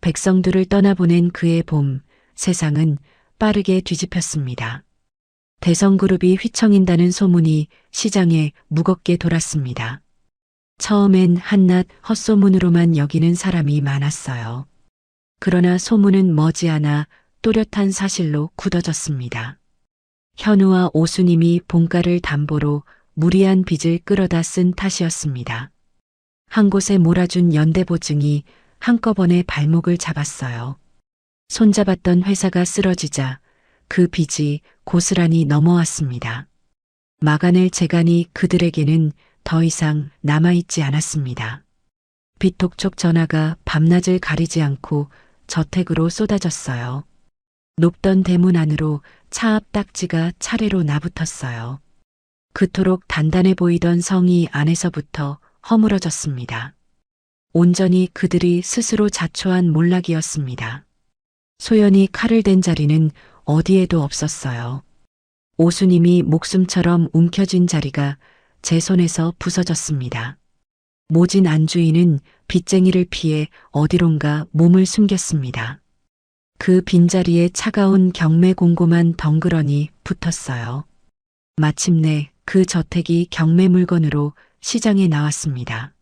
[SPEAKER 2] 백성두를 떠나보낸 그의 봄, 세상은 빠르게 뒤집혔습니다. 대성그룹이 휘청인다는 소문이 시장에 무겁게 돌았습니다. 처음엔 한낱 헛소문으로만 여기는 사람이 많았어요. 그러나 소문은 머지않아 또렷한 사실로 굳어졌습니다. 현우와 오수님이 본가를 담보로 무리한 빚을 끌어다 쓴 탓이었습니다. 한 곳에 몰아준 연대보증이 한꺼번에 발목을 잡았어요. 손잡았던 회사가 쓰러지자 그 빚이 고스란히 넘어왔습니다. 막아낼 재간이 그들에게는 더 이상 남아있지 않았습니다. 빚독촉 전화가 밤낮을 가리지 않고 저택으로 쏟아졌어요. 높던 대문 안으로 차 앞 딱지가 차례로 나붙었어요. 그토록 단단해 보이던 성이 안에서부터 허물어졌습니다. 온전히 그들이 스스로 자초한 몰락이었습니다. 소연이 칼을 댄 자리는 어디에도 없었어요. 오수님이 목숨처럼 움켜쥔 자리가 제 손에서 부서졌습니다. 모진 안주인은 빚쟁이를 피해 어디론가 몸을 숨겼습니다. 그 빈자리에 차가운 경매 공고만 덩그러니 붙었어요. 마침내 그 저택이 경매 물건으로 시장에 나왔습니다.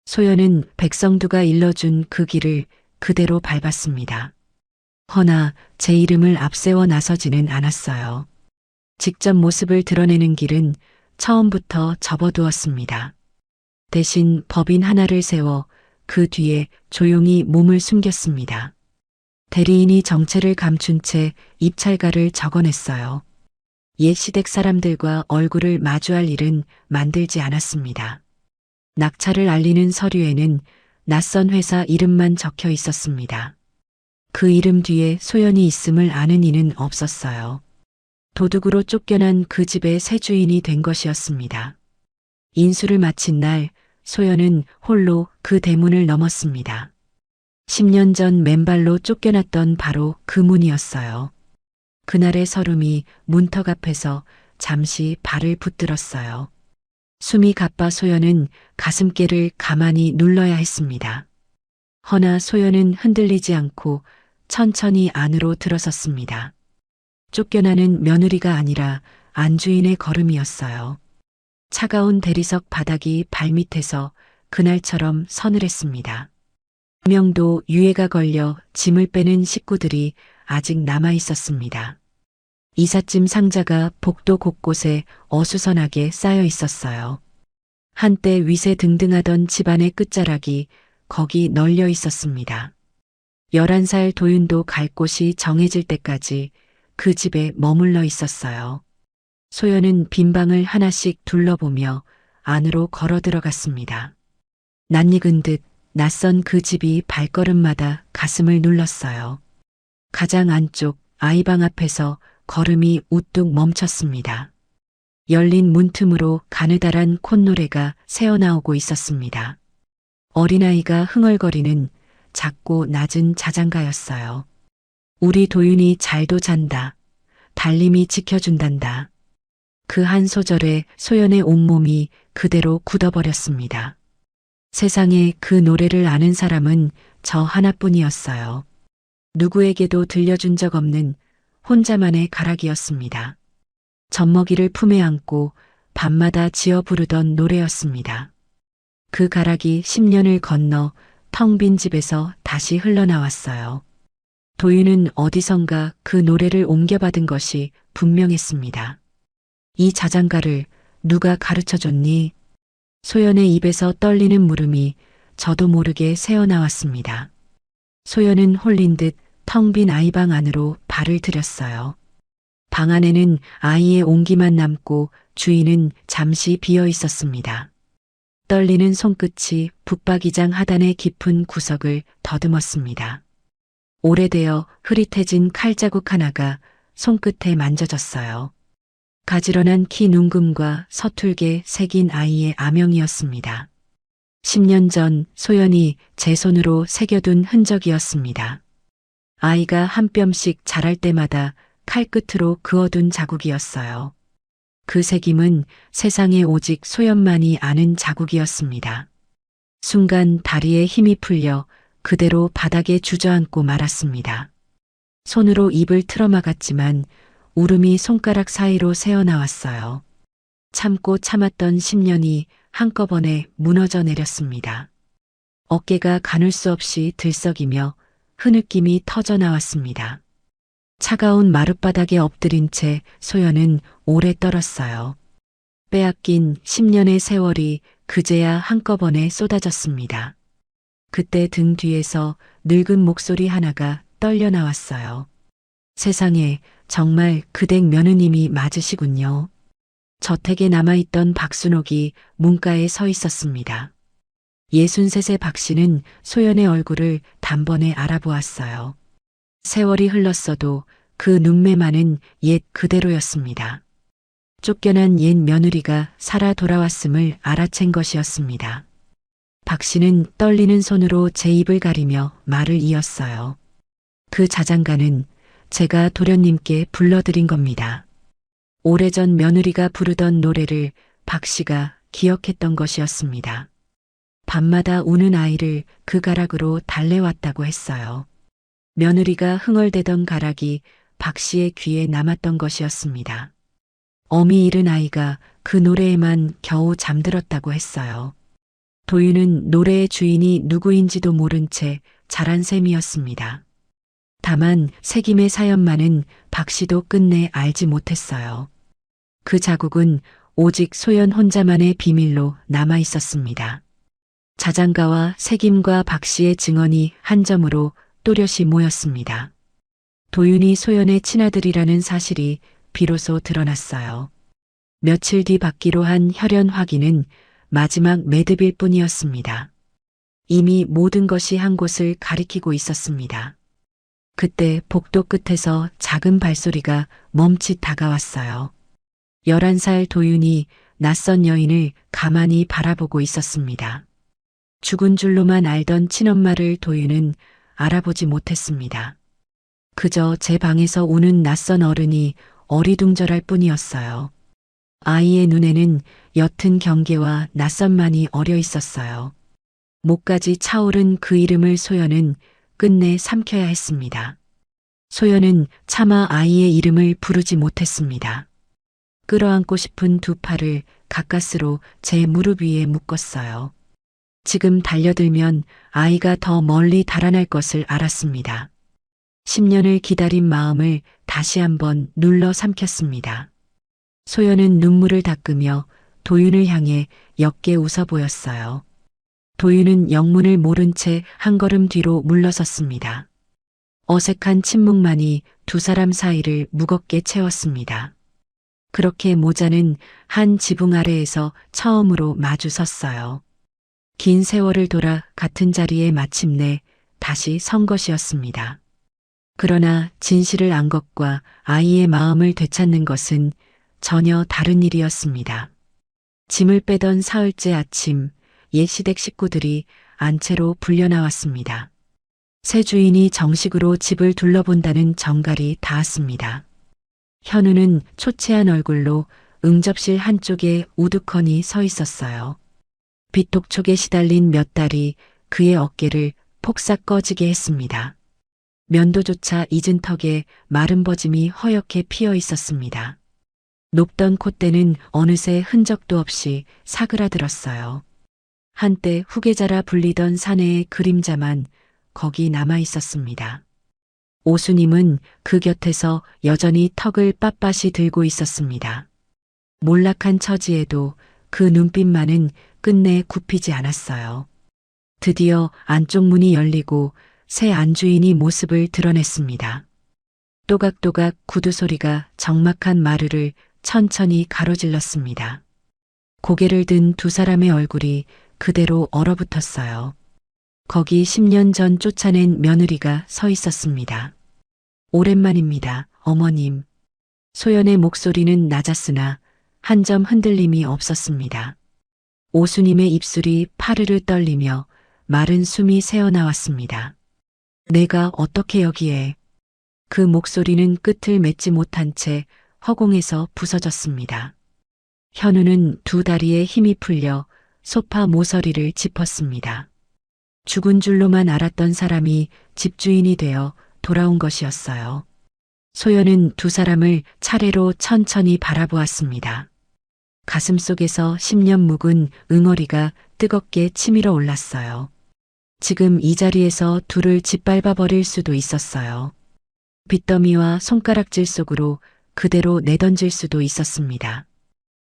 [SPEAKER 2] 소연은 백성두가 일러준 그 길을 그대로 밟았습니다. 허나 제 이름을 앞세워 나서지는 않았어요. 직접 모습을 드러내는 길은 처음부터 접어두었습니다. 대신 법인 하나를 세워 그 뒤에 조용히 몸을 숨겼습니다. 대리인이 정체를 감춘 채 입찰가를 적어냈어요. 옛 시댁 사람들과 얼굴을 마주할 일은 만들지 않았습니다. 낙찰을 알리는 서류에는 낯선 회사 이름만 적혀 있었습니다. 그 이름 뒤에 소연이 있음을 아는 이는 없었어요. 도둑으로 쫓겨난 그 집의 새 주인이 된 것이었습니다. 인수를 마친 날 소연은 홀로 그 대문을 넘었습니다. 10년 전 맨발로 쫓겨났던 바로 그 문이었어요. 그날의 설움이 문턱 앞에서 잠시 발을 붙들었어요. 숨이 가빠 소연은 가슴께를 가만히 눌러야 했습니다. 허나 소연은 흔들리지 않고 천천히 안으로 들어섰습니다. 쫓겨나는 며느리가 아니라 안주인의 걸음이었어요. 차가운 대리석 바닥이 발밑에서 그날처럼 서늘했습니다. 명도 유해가 걸려 짐을 빼는 식구들이 아직 남아 있었습니다. 이삿짐 상자가 복도 곳곳에 어수선하게 쌓여 있었어요. 한때 위세 등등하던 집안의 끝자락이 거기 널려 있었습니다. 11살 도윤도 갈 곳이 정해질 때까지 그 집에 머물러 있었어요. 소연은 빈 방을 하나씩 둘러보며 안으로 걸어 들어갔습니다. 낯익은 듯 낯선 그 집이 발걸음마다 가슴을 눌렀어요. 가장 안쪽 아이방 앞에서 걸음이 우뚝 멈췄습니다. 열린 문틈으로 가느다란 콧노래가 새어나오고 있었습니다. 어린아이가 흥얼거리는 작고 낮은 자장가였어요. 우리 도윤이 잘도 잔다. 달님이 지켜준단다. 그 한 소절에 소연의 온몸이 그대로 굳어버렸습니다. 세상에 그 노래를 아는 사람은 저 하나뿐이었어요. 누구에게도 들려준 적 없는 혼자만의 가락이었습니다. 젖먹이를 품에 안고 밤마다 지어 부르던 노래였습니다. 그 가락이 10년을 건너 텅 빈 집에서 다시 흘러나왔어요. 도윤은 어디선가 그 노래를 옮겨받은 것이 분명했습니다. 이 자장가를 누가 가르쳐줬니? 소연의 입에서 떨리는 물음이 저도 모르게 새어나왔습니다. 소연은 홀린 듯 텅 빈 아이방 안으로 발을 들였어요. 방 안에는 아이의 온기만 남고 주인은 잠시 비어 있었습니다. 떨리는 손끝이 붙박이장 하단의 깊은 구석을 더듬었습니다. 오래되어 흐릿해진 칼자국 하나가 손끝에 만져졌어요. 가지런한 키 눈금과 서툴게 새긴 아이의 아명이었습니다. 10년 전 소연이 제 손으로 새겨둔 흔적이었습니다. 아이가 한 뼘씩 자랄 때마다 칼끝으로 그어둔 자국이었어요. 그 새김은 세상에 오직 소연만이 아는 자국이었습니다. 순간 다리에 힘이 풀려 그대로 바닥에 주저앉고 말았습니다. 손으로 입을 틀어막았지만 울음이 손가락 사이로 새어나왔어요. 참고 참았던 10년이 한꺼번에 무너져 내렸습니다. 어깨가 가눌 수 없이 들썩이며 흐느낌이 터져 나왔습니다. 차가운 마룻바닥에 엎드린 채 소연은 오래 떨었어요. 빼앗긴 10년의 세월이 그제야 한꺼번에 쏟아졌습니다. 그때 등 뒤에서 늙은 목소리 하나가 떨려 나왔어요. 세상에 정말 그댁 며느님이 맞으시군요. 저택에 남아있던 박순옥이 문가에 서 있었습니다. 63세 박 씨는 소연의 얼굴을 단번에 알아보았어요. 세월이 흘렀어도 그 눈매만은 옛 그대로였습니다. 쫓겨난 옛 며느리가 살아 돌아왔음을 알아챈 것이었습니다. 박 씨는 떨리는 손으로 제 입을 가리며 말을 이었어요. 그 자장가는 제가 도련님께 불러드린 겁니다. 오래전 며느리가 부르던 노래를 박 씨가 기억했던 것이었습니다. 밤마다 우는 아이를 그 가락으로 달래왔다고 했어요. 며느리가 흥얼대던 가락이 박 씨의 귀에 남았던 것이었습니다. 어미 잃은 아이가 그 노래에만 겨우 잠들었다고 했어요. 도윤은 노래의 주인이 누구인지도 모른 채 자란 셈이었습니다. 다만 색임의 사연만은 박 씨도 끝내 알지 못했어요. 그 자국은 오직 소연 혼자만의 비밀로 남아 있었습니다. 자장가와 색임과 박 씨의 증언이 한 점으로 또렷이 모였습니다. 도윤이 소연의 친아들이라는 사실이 비로소 드러났어요. 며칠 뒤 받기로 한 혈연 확인은 마지막 매듭일 뿐이었습니다. 이미 모든 것이 한 곳을 가리키고 있었습니다. 그때 복도 끝에서 작은 발소리가 멈칫 다가왔어요. 11살 도윤이 낯선 여인을 가만히 바라보고 있었습니다. 죽은 줄로만 알던 친엄마를 도윤은 알아보지 못했습니다. 그저 제 방에서 우는 낯선 어른이 어리둥절할 뿐이었어요. 아이의 눈에는 옅은 경계와 낯선만이 어려 있었어요. 목까지 차오른 그 이름을 소연은 끝내 삼켜야 했습니다. 소연은 차마 아이의 이름을 부르지 못했습니다. 끌어안고 싶은 두 팔을 가까스로 제 무릎 위에 묶었어요. 지금 달려들면 아이가 더 멀리 달아날 것을 알았습니다. 10년을 기다린 마음을 다시 한번 눌러 삼켰습니다. 소연은 눈물을 닦으며 도윤을 향해 옅게 웃어 보였어요. 도윤은 영문을 모른 채 한 걸음 뒤로 물러섰습니다. 어색한 침묵만이 두 사람 사이를 무겁게 채웠습니다. 그렇게 모자는 한 지붕 아래에서 처음으로 마주 섰어요. 긴 세월을 돌아 같은 자리에 마침내 다시 선 것이었습니다. 그러나 진실을 안 것과 아이의 마음을 되찾는 것은 전혀 다른 일이었습니다. 짐을 빼던 사흘째 아침, 옛 시댁 식구들이 안채로 불려나왔습니다. 새 주인이 정식으로 집을 둘러본다는 정갈이 닿았습니다. 현우는 초췌한 얼굴로 응접실 한쪽에 우두커니 서 있었어요. 빗독촉에 시달린 몇 달이 그의 어깨를 폭삭 꺼지게 했습니다. 면도조차 잊은 턱에 마른 버짐이 허옇게 피어 있었습니다. 높던 콧대는 어느새 흔적도 없이 사그라들었어요. 한때 후계자라 불리던 사내의 그림자만 거기 남아 있었습니다. 오수님은 그 곁에서 여전히 턱을 빳빳이 들고 있었습니다. 몰락한 처지에도 그 눈빛만은 끝내 굽히지 않았어요. 드디어 안쪽 문이 열리고 새 안주인이 모습을 드러냈습니다. 또각또각 구두 소리가 적막한 마루를 천천히 가로질렀습니다. 고개를 든 두 사람의 얼굴이 그대로 얼어붙었어요. 거기 10년 전 쫓아낸 며느리가 서 있었습니다. 오랜만입니다, 어머님. 소연의 목소리는 낮았으나 한 점 흔들림이 없었습니다. 오수님의 입술이 파르르 떨리며 마른 숨이 새어나왔습니다. 내가 어떻게 여기에? 그 목소리는 끝을 맺지 못한 채 허공에서 부서졌습니다. 현우는 두 다리에 힘이 풀려 소파 모서리를 짚었습니다. 죽은 줄로만 알았던 사람이 집주인이 되어 돌아온 것이었어요. 소연은 두 사람을 차례로 천천히 바라보았습니다. 가슴속에서 10년 묵은 응어리가 뜨겁게 치밀어 올랐어요. 지금 이 자리에서 둘을 짓밟아 버릴 수도 있었어요. 빚더미와 손가락질 속으로 그대로 내던질 수도 있었습니다.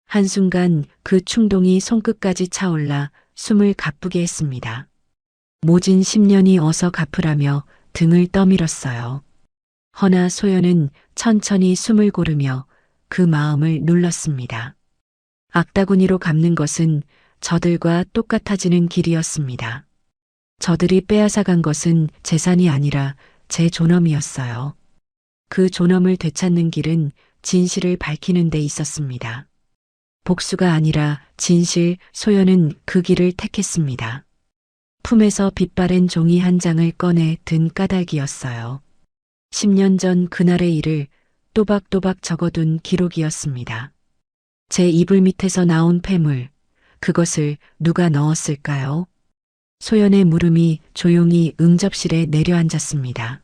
[SPEAKER 2] 한순간 그 충동이 손끝까지 차올라 숨을 가쁘게 했습니다. 모진 10년이 어서 갚으라며 등을 떠밀었어요. 허나 소연은 천천히 숨을 고르며 그 마음을 눌렀습니다. 악다구니로 갚는 것은 저들과 똑같아지는 길이었습니다. 저들이 빼앗아간 것은 재산이 아니라 제 존엄이었어요. 그 존엄을 되찾는 길은 진실을 밝히는 데 있었습니다. 복수가 아니라 진실, 소연은 그 길을 택했습니다. 품에서 빛바랜 종이 한 장을 꺼내 든 까닭이었어요. 10년 전 그날의 일을 또박또박 적어둔 기록이었습니다. 제 이불 밑에서 나온 폐물, 그것을 누가 넣었을까요? 소연의 물음이 조용히 응접실에 내려앉았습니다.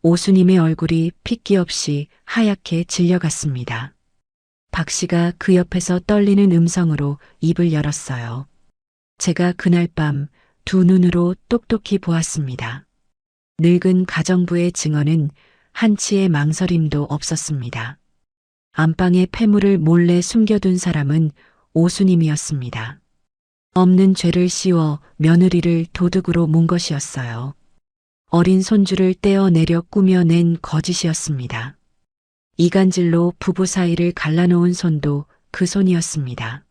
[SPEAKER 2] 오수님의 얼굴이 핏기 없이 하얗게 질려갔습니다. 박 씨가 그 옆에서 떨리는 음성으로 입을 열었어요. 제가 그날 밤 두 눈으로 똑똑히 보았습니다. 늙은 가정부의 증언은 한치의 망설임도 없었습니다. 안방에 폐물을 몰래 숨겨둔 사람은 오수님이었습니다. 없는 죄를 씌워 며느리를 도둑으로 문 것이었어요. 어린 손주를 떼어내려 꾸며낸 거짓이었습니다. 이간질로 부부 사이를 갈라놓은 손도 그 손이었습니다.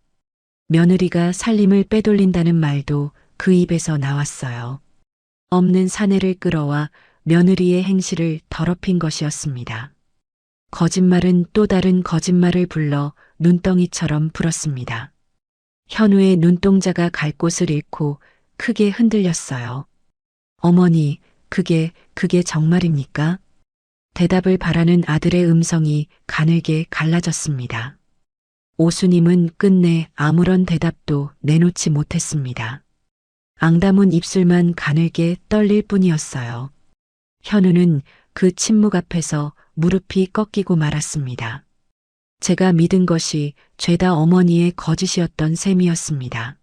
[SPEAKER 2] 며느리가 살림을 빼돌린다는 말도 그 입에서 나왔어요. 없는 사내를 끌어와 며느리의 행실을 더럽힌 것이었습니다. 거짓말은 또 다른 거짓말을 불러 눈덩이처럼 불었습니다. 현우의 눈동자가 갈 곳을 잃고 크게 흔들렸어요. 어머니, 그게 정말입니까? 대답을 바라는 아들의 음성이 가늘게 갈라졌습니다. 오수님은 끝내 아무런 대답도 내놓지 못했습니다. 앙다문 입술만 가늘게 떨릴 뿐이었어요. 현우는 그 침묵 앞에서 무릎이 꺾이고 말았습니다. 제가 믿은 것이 죄다 어머니의 거짓이었던 셈이었습니다.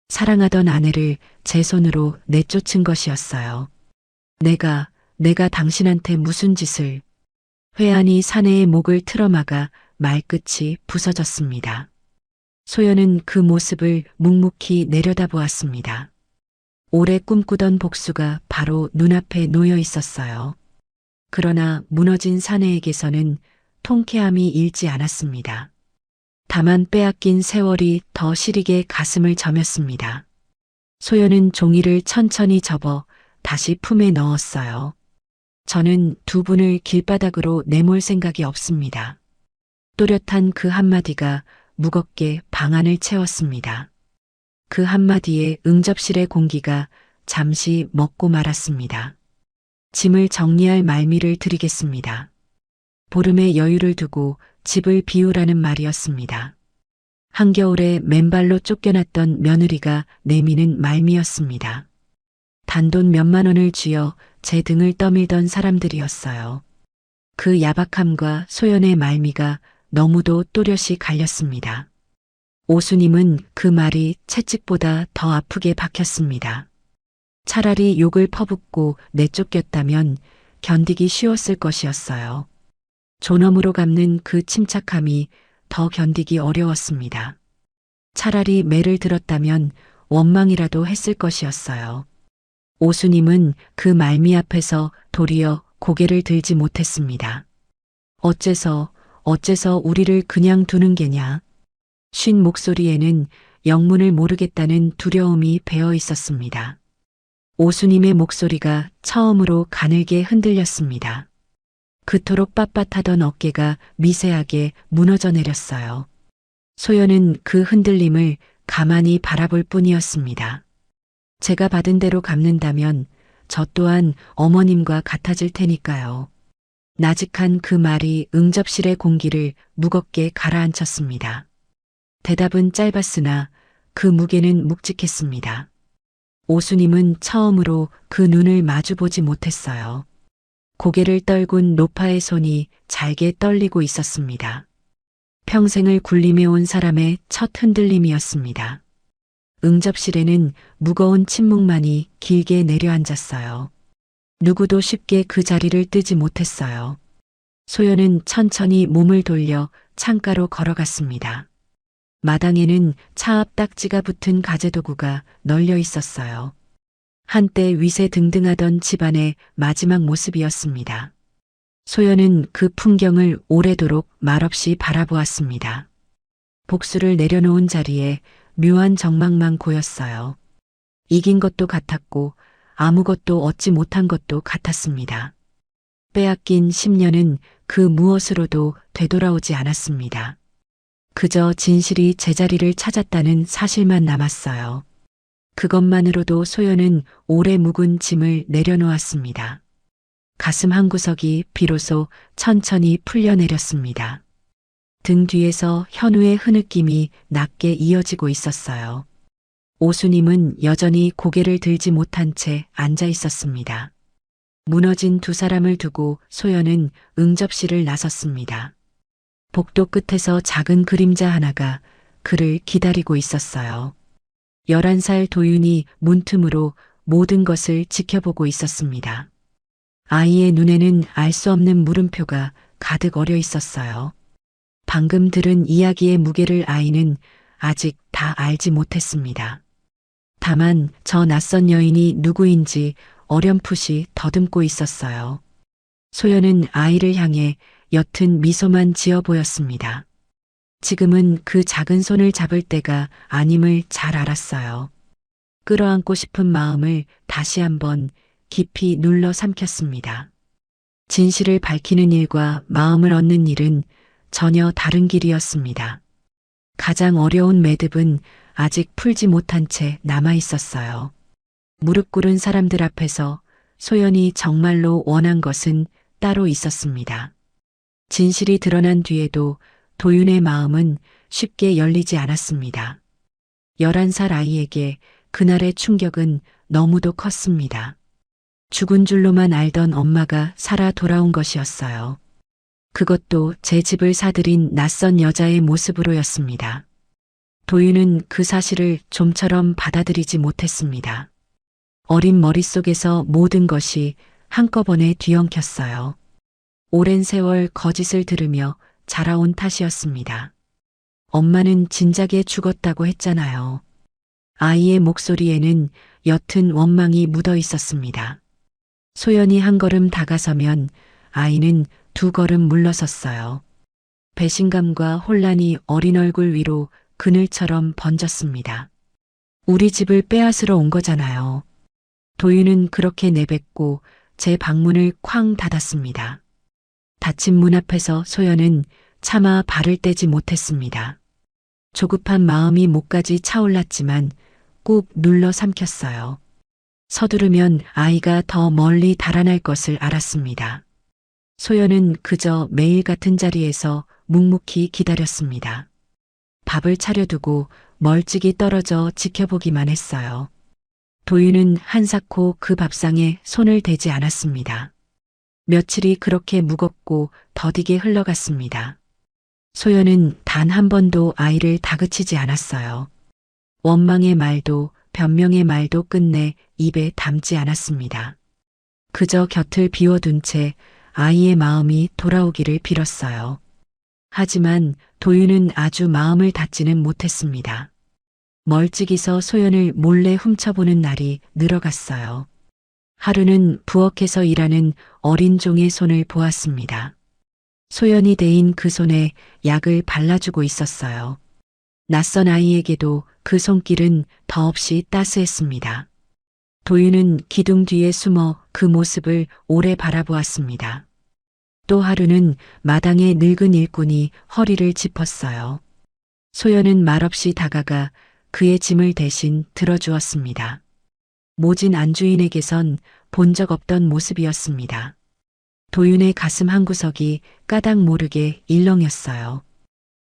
[SPEAKER 2] 사랑하던 아내를 제 손으로 내쫓은 것이었어요. 내가 당신한테 무슨 짓을... 회한이 사내의 목을 틀어막아 말끝이 부서졌습니다. 소연은 그 모습을 묵묵히 내려다보았습니다. 오래 꿈꾸던 복수가 바로 눈앞에 놓여 있었어요. 그러나 무너진 사내에게서는 통쾌함이 일지 않았습니다. 다만 빼앗긴 세월이 더 시리게 가슴을 저몄습니다. 소연은 종이를 천천히 접어 다시 품에 넣었어요. 저는 두 분을 길바닥으로 내몰 생각이 없습니다. 또렷한 그 한마디가 무겁게 방 안을 채웠습니다. 그 한마디에 응접실의 공기가 잠시 먹고 말았습니다. 짐을 정리할 말미를 드리겠습니다. 보름의 여유를 두고 집을 비우라는 말이었습니다. 한겨울에 맨발로 쫓겨났던 며느리가 내미는 말미였습니다. 단돈 몇만 원을 쥐어 제 등을 떠밀던 사람들이었어요. 그 야박함과 소연의 말미가 너무도 또렷이 갈렸습니다. 오수님은 그 말이 채찍보다 더 아프게 박혔습니다. 차라리 욕을 퍼붓고 내쫓겼다면 견디기 쉬웠을 것이었어요. 존엄으로 갚는 그 침착함이 더 견디기 어려웠습니다. 차라리 매를 들었다면 원망이라도 했을 것이었어요. 오수님은 그 말미 앞에서 도리어 고개를 들지 못했습니다. 어째서 우리를 그냥 두는 게냐? 쉰 목소리에는 영문을 모르겠다는 두려움이 배어 있었습니다. 오수님의 목소리가 처음으로 가늘게 흔들렸습니다. 그토록 빳빳하던 어깨가 미세하게 무너져 내렸어요. 소연은 그 흔들림을 가만히 바라볼 뿐이었습니다. 제가 받은 대로 갚는다면 저 또한 어머님과 같아질 테니까요. 나직한 그 말이 응접실의 공기를 무겁게 가라앉혔습니다. 대답은 짧았으나 그 무게는 묵직했습니다. 오수님은 처음으로 그 눈을 마주보지 못했어요. 고개를 떨군 노파의 손이 잘게 떨리고 있었습니다. 평생을 굴림해온 사람의 첫 흔들림이었습니다. 응접실에는 무거운 침묵만이 길게 내려앉았어요. 누구도 쉽게 그 자리를 뜨지 못했어요. 소연은 천천히 몸을 돌려 창가로 걸어갔습니다. 마당에는 차 앞 딱지가 붙은 가재도구가 널려 있었어요. 한때 위세등등하던 집안의 마지막 모습이었습니다. 소연은 그 풍경을 오래도록 말없이 바라보았습니다. 복수를 내려놓은 자리에 묘한 정막만 고였어요. 이긴 것도 같았고 아무것도 얻지 못한 것도 같았습니다. 빼앗긴 10년은 그 무엇으로도 되돌아오지 않았습니다. 그저 진실이 제자리를 찾았다는 사실만 남았어요. 그것만으로도 소연은 오래 묵은 짐을 내려놓았습니다. 가슴 한구석이 비로소 천천히 풀려내렸습니다. 등 뒤에서 현우의 흐느낌이 낮게 이어지고 있었어요. 오수님은 여전히 고개를 들지 못한 채 앉아 있었습니다. 무너진 두 사람을 두고 소연은 응접실을 나섰습니다. 복도 끝에서 작은 그림자 하나가 그를 기다리고 있었어요. 11살 도윤이 문틈으로 모든 것을 지켜보고 있었습니다. 아이의 눈에는 알 수 없는 물음표가 가득 어려 있었어요. 방금 들은 이야기의 무게를 아이는 아직 다 알지 못했습니다. 다만 저 낯선 여인이 누구인지 어렴풋이 더듬고 있었어요. 소연은 아이를 향해 옅은 미소만 지어 보였습니다. 지금은 그 작은 손을 잡을 때가 아님을 잘 알았어요. 끌어안고 싶은 마음을 다시 한번 깊이 눌러 삼켰습니다. 진실을 밝히는 일과 마음을 얻는 일은 전혀 다른 길이었습니다. 가장 어려운 매듭은 아직 풀지 못한 채 남아 있었어요. 무릎 꿇은 사람들 앞에서 소연이 정말로 원한 것은 따로 있었습니다. 진실이 드러난 뒤에도 도윤의 마음은 쉽게 열리지 않았습니다. 11살 아이에게 그날의 충격은 너무도 컸습니다. 죽은 줄로만 알던 엄마가 살아 돌아온 것이었어요. 그것도 제 집을 사들인 낯선 여자의 모습으로였습니다. 도윤은 그 사실을 좀처럼 받아들이지 못했습니다. 어린 머릿속에서 모든 것이 한꺼번에 뒤엉켰어요. 오랜 세월 거짓을 들으며 자라온 탓이었습니다. 엄마는 진작에 죽었다고 했잖아요. 아이의 목소리에는 옅은 원망이 묻어 있었습니다. 소연이 한 걸음 다가서면 아이는 두 걸음 물러섰어요. 배신감과 혼란이 어린 얼굴 위로 그늘처럼 번졌습니다. 우리 집을 빼앗으러 온 거잖아요. 도윤은 그렇게 내뱉고 제 방문을 쾅 닫았습니다. 닫힌 문 앞에서 소연은 차마 발을 떼지 못했습니다. 조급한 마음이 목까지 차올랐지만 꾹 눌러 삼켰어요. 서두르면 아이가 더 멀리 달아날 것을 알았습니다. 소연은 그저 매일 같은 자리에서 묵묵히 기다렸습니다. 밥을 차려두고 멀찍이 떨어져 지켜보기만 했어요. 도윤은 한사코 그 밥상에 손을 대지 않았습니다. 며칠이 그렇게 무겁고 더디게 흘러갔습니다. 소연은 단 한 번도 아이를 다그치지 않았어요. 원망의 말도 변명의 말도 끝내 입에 담지 않았습니다. 그저 곁을 비워둔 채 아이의 마음이 돌아오기를 빌었어요. 하지만 도윤은 아주 마음을 닫지는 못했습니다. 멀찍이서 소연을 몰래 훔쳐보는 날이 늘어갔어요. 하루는 부엌에서 일하는 어린 종의 손을 보았습니다. 소연이 대인 그 손에 약을 발라주고 있었어요. 낯선 아이에게도 그 손길은 더없이 따스했습니다. 도윤은 기둥 뒤에 숨어 그 모습을 오래 바라보았습니다. 또 하루는 마당에 늙은 일꾼이 허리를 짚었어요. 소연은 말없이 다가가 그의 짐을 대신 들어주었습니다. 모진 안주인에게선 본 적 없던 모습이었습니다. 도윤의 가슴 한구석이 까닭 모르게 일렁였어요.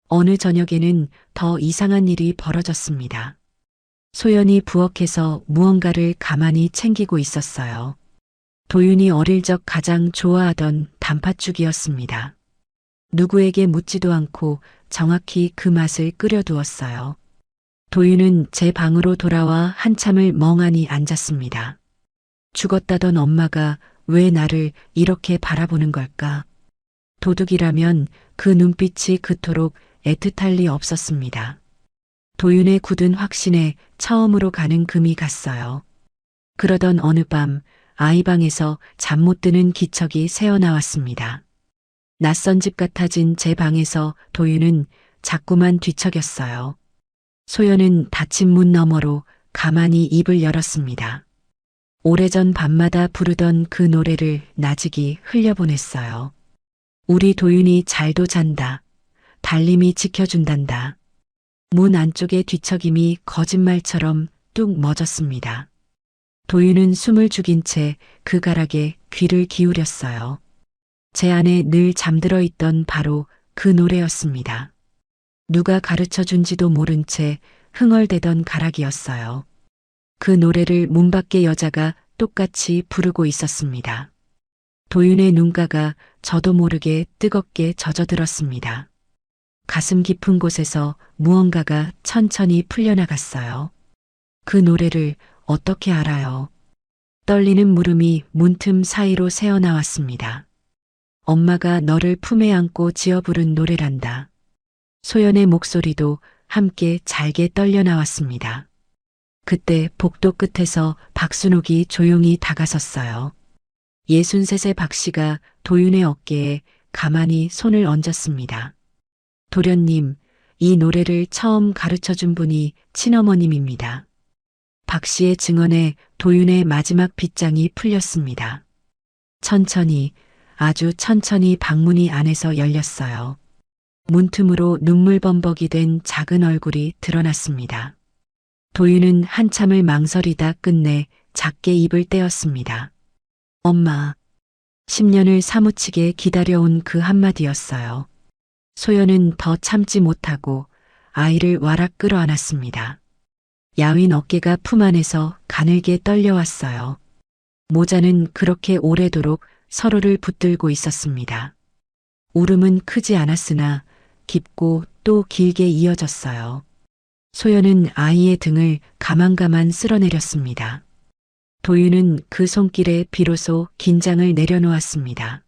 [SPEAKER 2] 어느 저녁에는 더 이상한 일이 벌어졌습니다. 소연이 부엌에서 무언가를 가만히 챙기고 있었어요. 도윤이 어릴 적 가장 좋아하던 단팥죽이었습니다. 누구에게 묻지도 않고 정확히 그 맛을 끓여두었어요. 도윤은 제 방으로 돌아와 한참을 멍하니 앉았습니다. 죽었다던 엄마가 왜 나를 이렇게 바라보는 걸까? 도둑이라면 그 눈빛이 그토록 애틋할 리 없었습니다. 도윤의 굳은 확신에 처음으로 가는 금이 갔어요. 그러던 어느 밤 아이 방에서 잠 못 드는 기척이 새어나왔습니다. 낯선 집 같아진 제 방에서 도윤은 자꾸만 뒤척였어요. 소연은 닫힌 문 너머로 가만히 입을 열었습니다. 오래전 밤마다 부르던 그 노래를 나직이 흘려보냈어요. 우리 도윤이 잘도 잔다. 달님이 지켜준단다. 문 안쪽의 뒤척임이 거짓말처럼 뚝 멎었습니다. 도윤은 숨을 죽인 채 그 가락에 귀를 기울였어요. 제 안에 늘 잠들어 있던 바로 그 노래였습니다. 누가 가르쳐 준지도 모른 채 흥얼대던 가락이었어요. 그 노래를 문 밖의 여자가 똑같이 부르고 있었습니다. 도윤의 눈가가 저도 모르게 뜨겁게 젖어들었습니다. 가슴 깊은 곳에서 무언가가 천천히 풀려나갔어요. 그 노래를 어떻게 알아요? 떨리는 물음이 문틈 사이로 새어나왔습니다. 엄마가 너를 품에 안고 지어 부른 노래란다. 소연의 목소리도 함께 잘게 떨려 나왔습니다. 그때 복도 끝에서 박순옥이 조용히 다가섰어요. 63의 박씨가 도윤의 어깨에 가만히 손을 얹었습니다. 도련님, 이 노래를 처음 가르쳐준 분이 친어머님입니다. 박씨의 증언에 도윤의 마지막 빗장이 풀렸습니다. 천천히, 아주 천천히 방문이 안에서 열렸어요. 문틈으로 눈물범벅이 된 작은 얼굴이 드러났습니다. 도윤은 한참을 망설이다 끝내 작게 입을 떼었습니다. 엄마. 10년을 사무치게 기다려온 그 한마디였어요. 소연은 더 참지 못하고 아이를 와락 끌어안았습니다. 야윈 어깨가 품 안에서 가늘게 떨려왔어요. 모자는 그렇게 오래도록 서로를 붙들고 있었습니다. 울음은 크지 않았으나 깊고 또 길게 이어졌어요. 소연은 아이의 등을 가만가만 쓸어내렸습니다. 도윤은 그 손길에 비로소 긴장을 내려놓았습니다.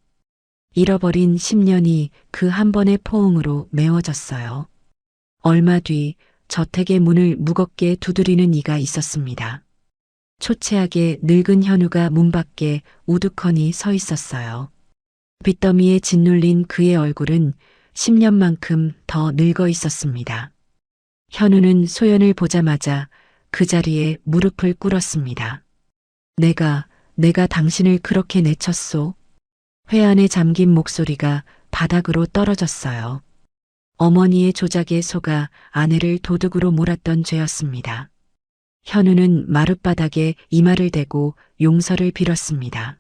[SPEAKER 2] 잃어버린 10년이 그 한 번의 포옹으로 메워졌어요. 얼마 뒤 저택의 문을 무겁게 두드리는 이가 있었습니다. 초췌하게 늙은 현우가 문 밖에 우두커니 서 있었어요. 빚더미에 짓눌린 그의 얼굴은 10년만큼 더 늙어 있었습니다. 현우는 소연을 보자마자 그 자리에 무릎을 꿇었습니다. 내가 당신을 그렇게 내쳤소. 회한에 잠긴 목소리가 바닥으로 떨어졌어요. 어머니의 조작에 속아 아내를 도둑으로 몰았던 죄였습니다. 현우는 마룻바닥에 이마를 대고 용서를 빌었습니다.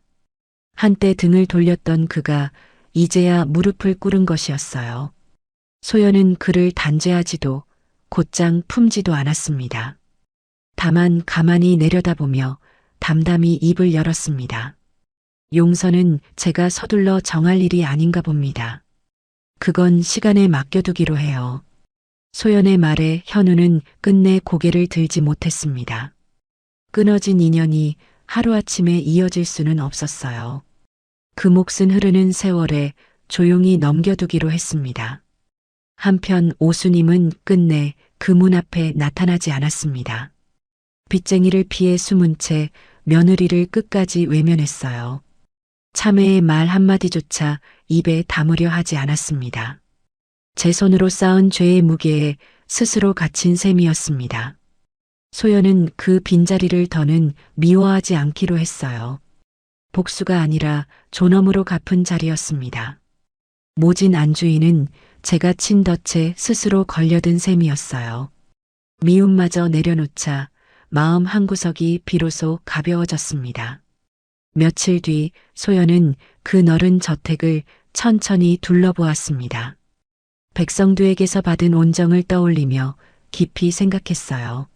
[SPEAKER 2] 한때 등을 돌렸던 그가 이제야 무릎을 꿇은 것이었어요. 소연은 그를 단죄하지도 곧장 품지도 않았습니다. 다만 가만히 내려다보며 담담히 입을 열었습니다. 용서는 제가 서둘러 정할 일이 아닌가 봅니다. 그건 시간에 맡겨두기로 해요. 소연의 말에 현우는 끝내 고개를 들지 못했습니다. 끊어진 인연이 하루아침에 이어질 수는 없었어요. 그 몫은 흐르는 세월에 조용히 넘겨두기로 했습니다. 한편 오수님은 끝내 그 문 앞에 나타나지 않았습니다. 빚쟁이를 피해 숨은 채 며느리를 끝까지 외면했어요. 참회의 말 한마디조차 입에 담으려 하지 않았습니다. 제 손으로 쌓은 죄의 무게에 스스로 갇힌 셈이었습니다. 소연은 그 빈자리를 더는 미워하지 않기로 했어요. 복수가 아니라 존엄으로 갚은 자리였습니다. 모진 안주인은 제가 친 덫에 스스로 걸려든 셈이었어요. 미움마저 내려놓자 마음 한구석이 비로소 가벼워졌습니다. 며칠 뒤 소연은 그 너른 저택을 천천히 둘러보았습니다. 백성두에게서 받은 온정을 떠올리며 깊이 생각했어요.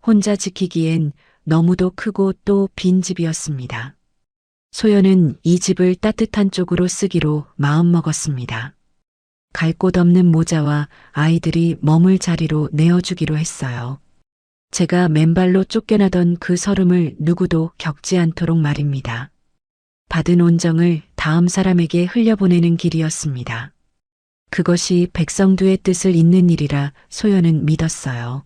[SPEAKER 2] 혼자 지키기엔 너무도 크고 또 빈 집이었습니다. 소연은 이 집을 따뜻한 쪽으로 쓰기로 마음먹었습니다. 갈 곳 없는 모자와 아이들이 머물 자리로 내어주기로 했어요. 제가 맨발로 쫓겨나던 그 설움을 누구도 겪지 않도록 말입니다. 받은 온정을 다음 사람에게 흘려보내는 길이었습니다. 그것이 백성두의 뜻을 잇는 일이라 소연은 믿었어요.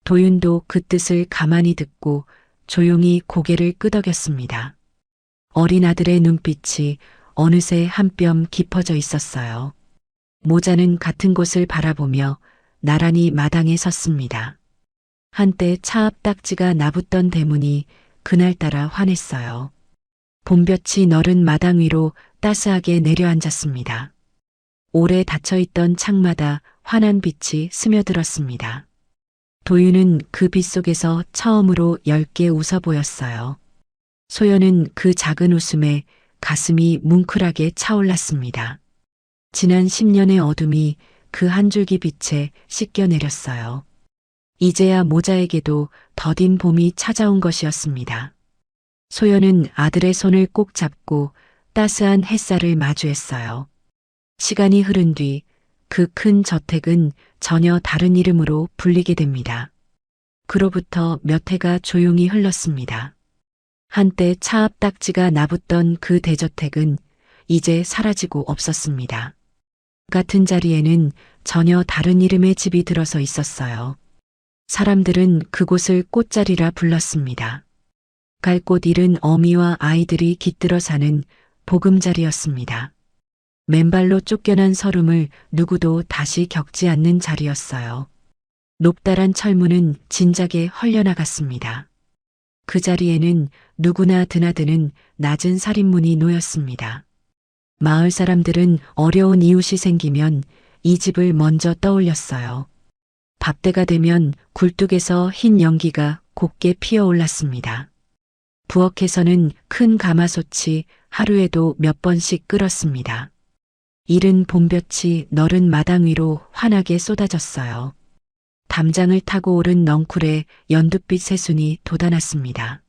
[SPEAKER 2] 도윤도 그 뜻을 가만히 듣고 조용히 고개를 끄덕였습니다. 어린 아들의 눈빛이 어느새 한 뼘 깊어져 있었어요. 모자는 같은 곳을 바라보며 나란히 마당에 섰습니다. 한때 차 앞 딱지가 나붙던 대문이 그날따라 환했어요. 봄볕이 너른 마당 위로 따스하게 내려앉았습니다. 오래 닫혀있던 창마다 환한 빛이 스며들었습니다. 도윤은 그 빛 속에서 처음으로 엷게 웃어 보였어요. 소연은 그 작은 웃음에 가슴이 뭉클하게 차올랐습니다. 지난 10년의 어둠이 그 한 줄기 빛에 씻겨내렸어요. 이제야 모자에게도 더딘 봄이 찾아온 것이었습니다. 소연은 아들의 손을 꼭 잡고 따스한 햇살을 마주했어요. 시간이 흐른 뒤 그 큰 저택은 전혀 다른 이름으로 불리게 됩니다. 그로부터 몇 해가 조용히 흘렀습니다. 한때 차 앞 딱지가 나붙던 그 대저택은 이제 사라지고 없었습니다. 같은 자리에는 전혀 다른 이름의 집이 들어서 있었어요. 사람들은 그곳을 꽃자리라 불렀습니다. 갈 곳 잃은 어미와 아이들이 깃들어 사는 보금자리였습니다. 맨발로 쫓겨난 서름을 누구도 다시 겪지 않는 자리였어요. 높다란 철문은 진작에 헐려나갔습니다. 그 자리에는 누구나 드나드는 낮은 살인문이 놓였습니다. 마을 사람들은 어려운 이웃이 생기면 이 집을 먼저 떠올렸어요. 밥때가 되면 굴뚝에서 흰 연기가 곱게 피어올랐습니다. 부엌에서는 큰 가마솥이 하루에도 몇 번씩 끓었습니다. 이른 봄볕이 너른 마당 위로 환하게 쏟아졌어요. 담장을 타고 오른 넝쿨에 연두빛 새순이 돋아났습니다.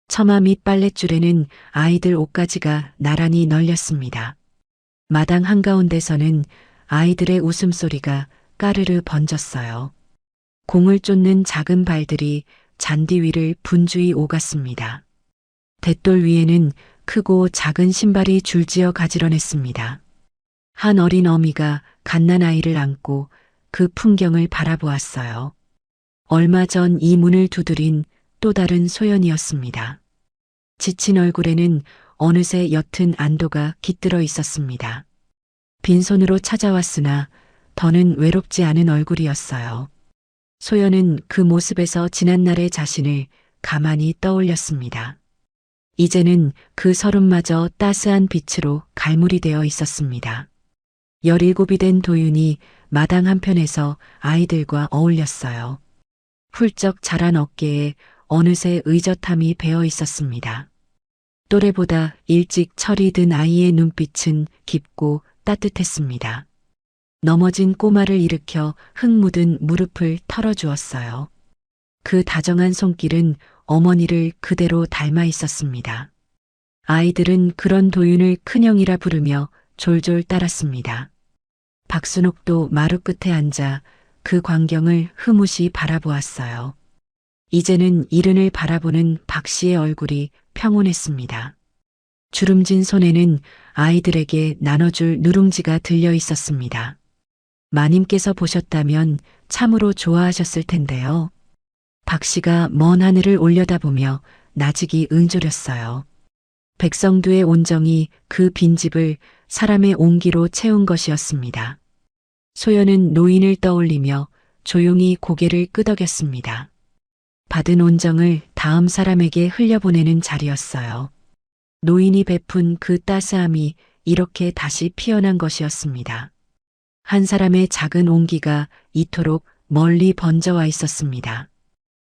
[SPEAKER 2] 처마 밑 빨랫줄에는 아이들 옷가지가 나란히 널렸습니다. 마당 한가운데서는 아이들의 웃음소리가 까르르 번졌어요. 공을 쫓는 작은 발들이 잔디 위를 분주히 오갔습니다. 돛돌 위에는 크고 작은 신발이 줄지어 가지런했습니다. 한 어린 어미가 갓난 아이를 안고 그 풍경을 바라보았어요. 얼마 전 이 문을 두드린 또 다른 소연이었습니다. 지친 얼굴에는 어느새 옅은 안도가 깃들어 있었습니다. 빈손으로 찾아왔으나 더는 외롭지 않은 얼굴이었어요. 소연은 그 모습에서 지난날의 자신을 가만히 떠올렸습니다. 이제는 그 서름마저 따스한 빛으로 갈무리 되어 있었습니다. 17이 된 도윤이 마당 한편에서 아이들과 어울렸어요. 훌쩍 자란 어깨에 어느새 의젓함이 배어 있었습니다. 또래보다 일찍 철이 든 아이의 눈빛은 깊고 따뜻했습니다. 넘어진 꼬마를 일으켜 흙 묻은 무릎을 털어주었어요. 그 다정한 손길은 어머니를 그대로 닮아 있었습니다. 아이들은 그런 도윤을 큰형이라 부르며 졸졸 따랐습니다. 박순옥도 마루 끝에 앉아 그 광경을 흐뭇이 바라보았어요. 이제는 이른을 바라보는 박 씨의 얼굴이 평온했습니다. 주름진 손에는 아이들에게 나눠줄 누룽지가 들려 있었습니다. 마님께서 보셨다면 참으로 좋아하셨을 텐데요. 박 씨가 먼 하늘을 올려다보며 나직이 응조렸어요. 백성두의 온정이 그 빈집을 사람의 온기로 채운 것이었습니다. 소연은 노인을 떠올리며 조용히 고개를 끄덕였습니다. 받은 온정을 다음 사람에게 흘려보내는 자리였어요. 노인이 베푼 그 따스함이 이렇게 다시 피어난 것이었습니다. 한 사람의 작은 온기가 이토록 멀리 번져와 있었습니다.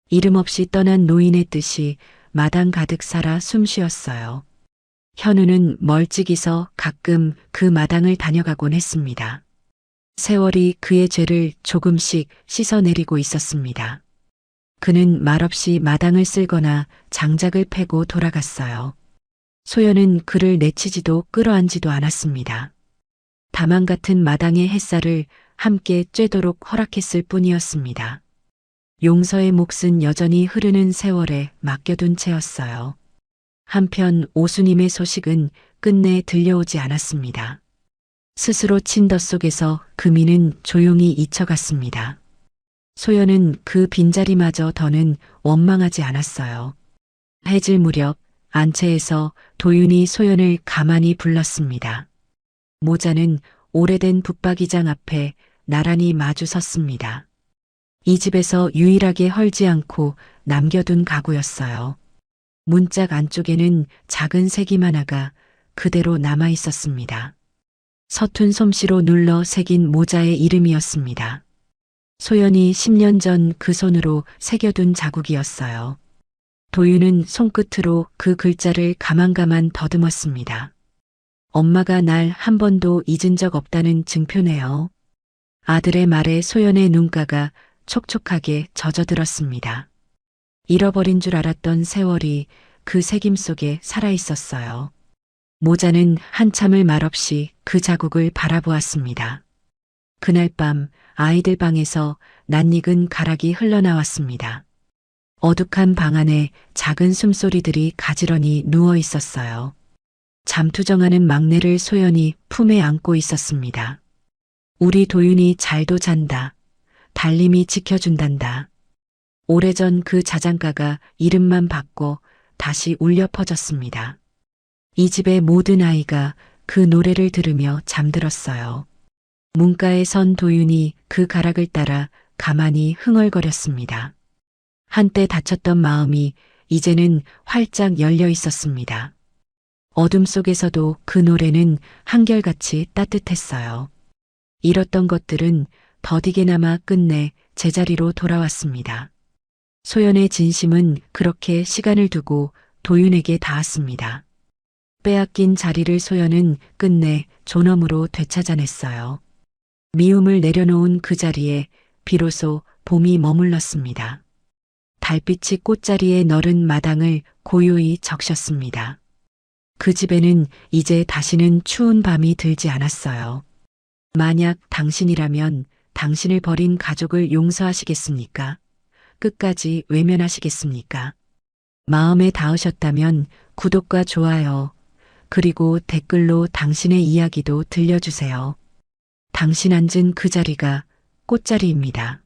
[SPEAKER 2] 이름 없이 떠난 노인의 뜻이 마당 가득 살아 숨쉬었어요. 현우는 멀찍이서 가끔 그 마당을 다녀가곤 했습니다. 세월이 그의 죄를 조금씩 씻어내리고 있었습니다. 그는 말없이 마당을 쓸거나 장작을 패고 돌아갔어요. 소연은 그를 내치지도 끌어안지도 않았습니다. 다만 같은 마당의 햇살을 함께 쬐도록 허락했을 뿐이었습니다. 용서의 몫은 여전히 흐르는 세월에 맡겨둔 채였어요. 한편 오수님의 소식은 끝내 들려오지 않았습니다. 스스로 친 덫 속에서 금이는 조용히 잊혀갔습니다. 소연은 그 빈자리마저 더는 원망하지 않았어요. 해질 무렵 안채에서 도윤이 소연을 가만히 불렀습니다. 모자는 오래된 붙박이장 앞에 나란히 마주 섰습니다. 이 집에서 유일하게 헐지 않고 남겨둔 가구였어요. 문짝 안쪽에는 작은 색임 하나가 그대로 남아 있었습니다. 서툰 솜씨로 눌러 새긴 모자의 이름이었습니다. 소연이 10년 전 그 손으로 새겨둔 자국이었어요. 도윤은 손끝으로 그 글자를 가만가만 더듬었습니다. 엄마가 날 한 번도 잊은 적 없다는 증표네요. 아들의 말에 소연의 눈가가 촉촉하게 젖어들었습니다. 잃어버린 줄 알았던 세월이 그 새김 속에 살아 있었어요. 모자는 한참을 말없이 그 자국을 바라보았습니다. 그날 밤 아이들 방에서 낯익은 가락이 흘러나왔습니다. 어둑한 방 안에 작은 숨소리들이 가지런히 누워 있었어요. 잠투정하는 막내를 소연이 품에 안고 있었습니다. 우리 도윤이 잘도 잔다. 달님이 지켜준단다. 오래전 그 자장가가 이름만 바꿔 다시 울려 퍼졌습니다. 이 집의 모든 아이가 그 노래를 들으며 잠들었어요. 문가에 선 도윤이 그 가락을 따라 가만히 흥얼거렸습니다. 한때 닫혔던 마음이 이제는 활짝 열려 있었습니다. 어둠 속에서도 그 노래는 한결같이 따뜻했어요. 잃었던 것들은 더디게나마 끝내 제자리로 돌아왔습니다. 소연의 진심은 그렇게 시간을 두고 도윤에게 닿았습니다. 빼앗긴 자리를 소연은 끝내 존엄으로 되찾아냈어요. 미움을 내려놓은 그 자리에 비로소 봄이 머물렀습니다. 달빛이 꽃자리의 너른 마당을 고요히 적셨습니다. 그 집에는 이제 다시는 추운 밤이 들지 않았어요. 만약 당신이라면 당신을 버린 가족을 용서하시겠습니까? 끝까지 외면하시겠습니까? 마음에 닿으셨다면 구독과 좋아요, 그리고 댓글로 당신의 이야기도 들려주세요. 당신 앉은 그 자리가 꽃자리입니다.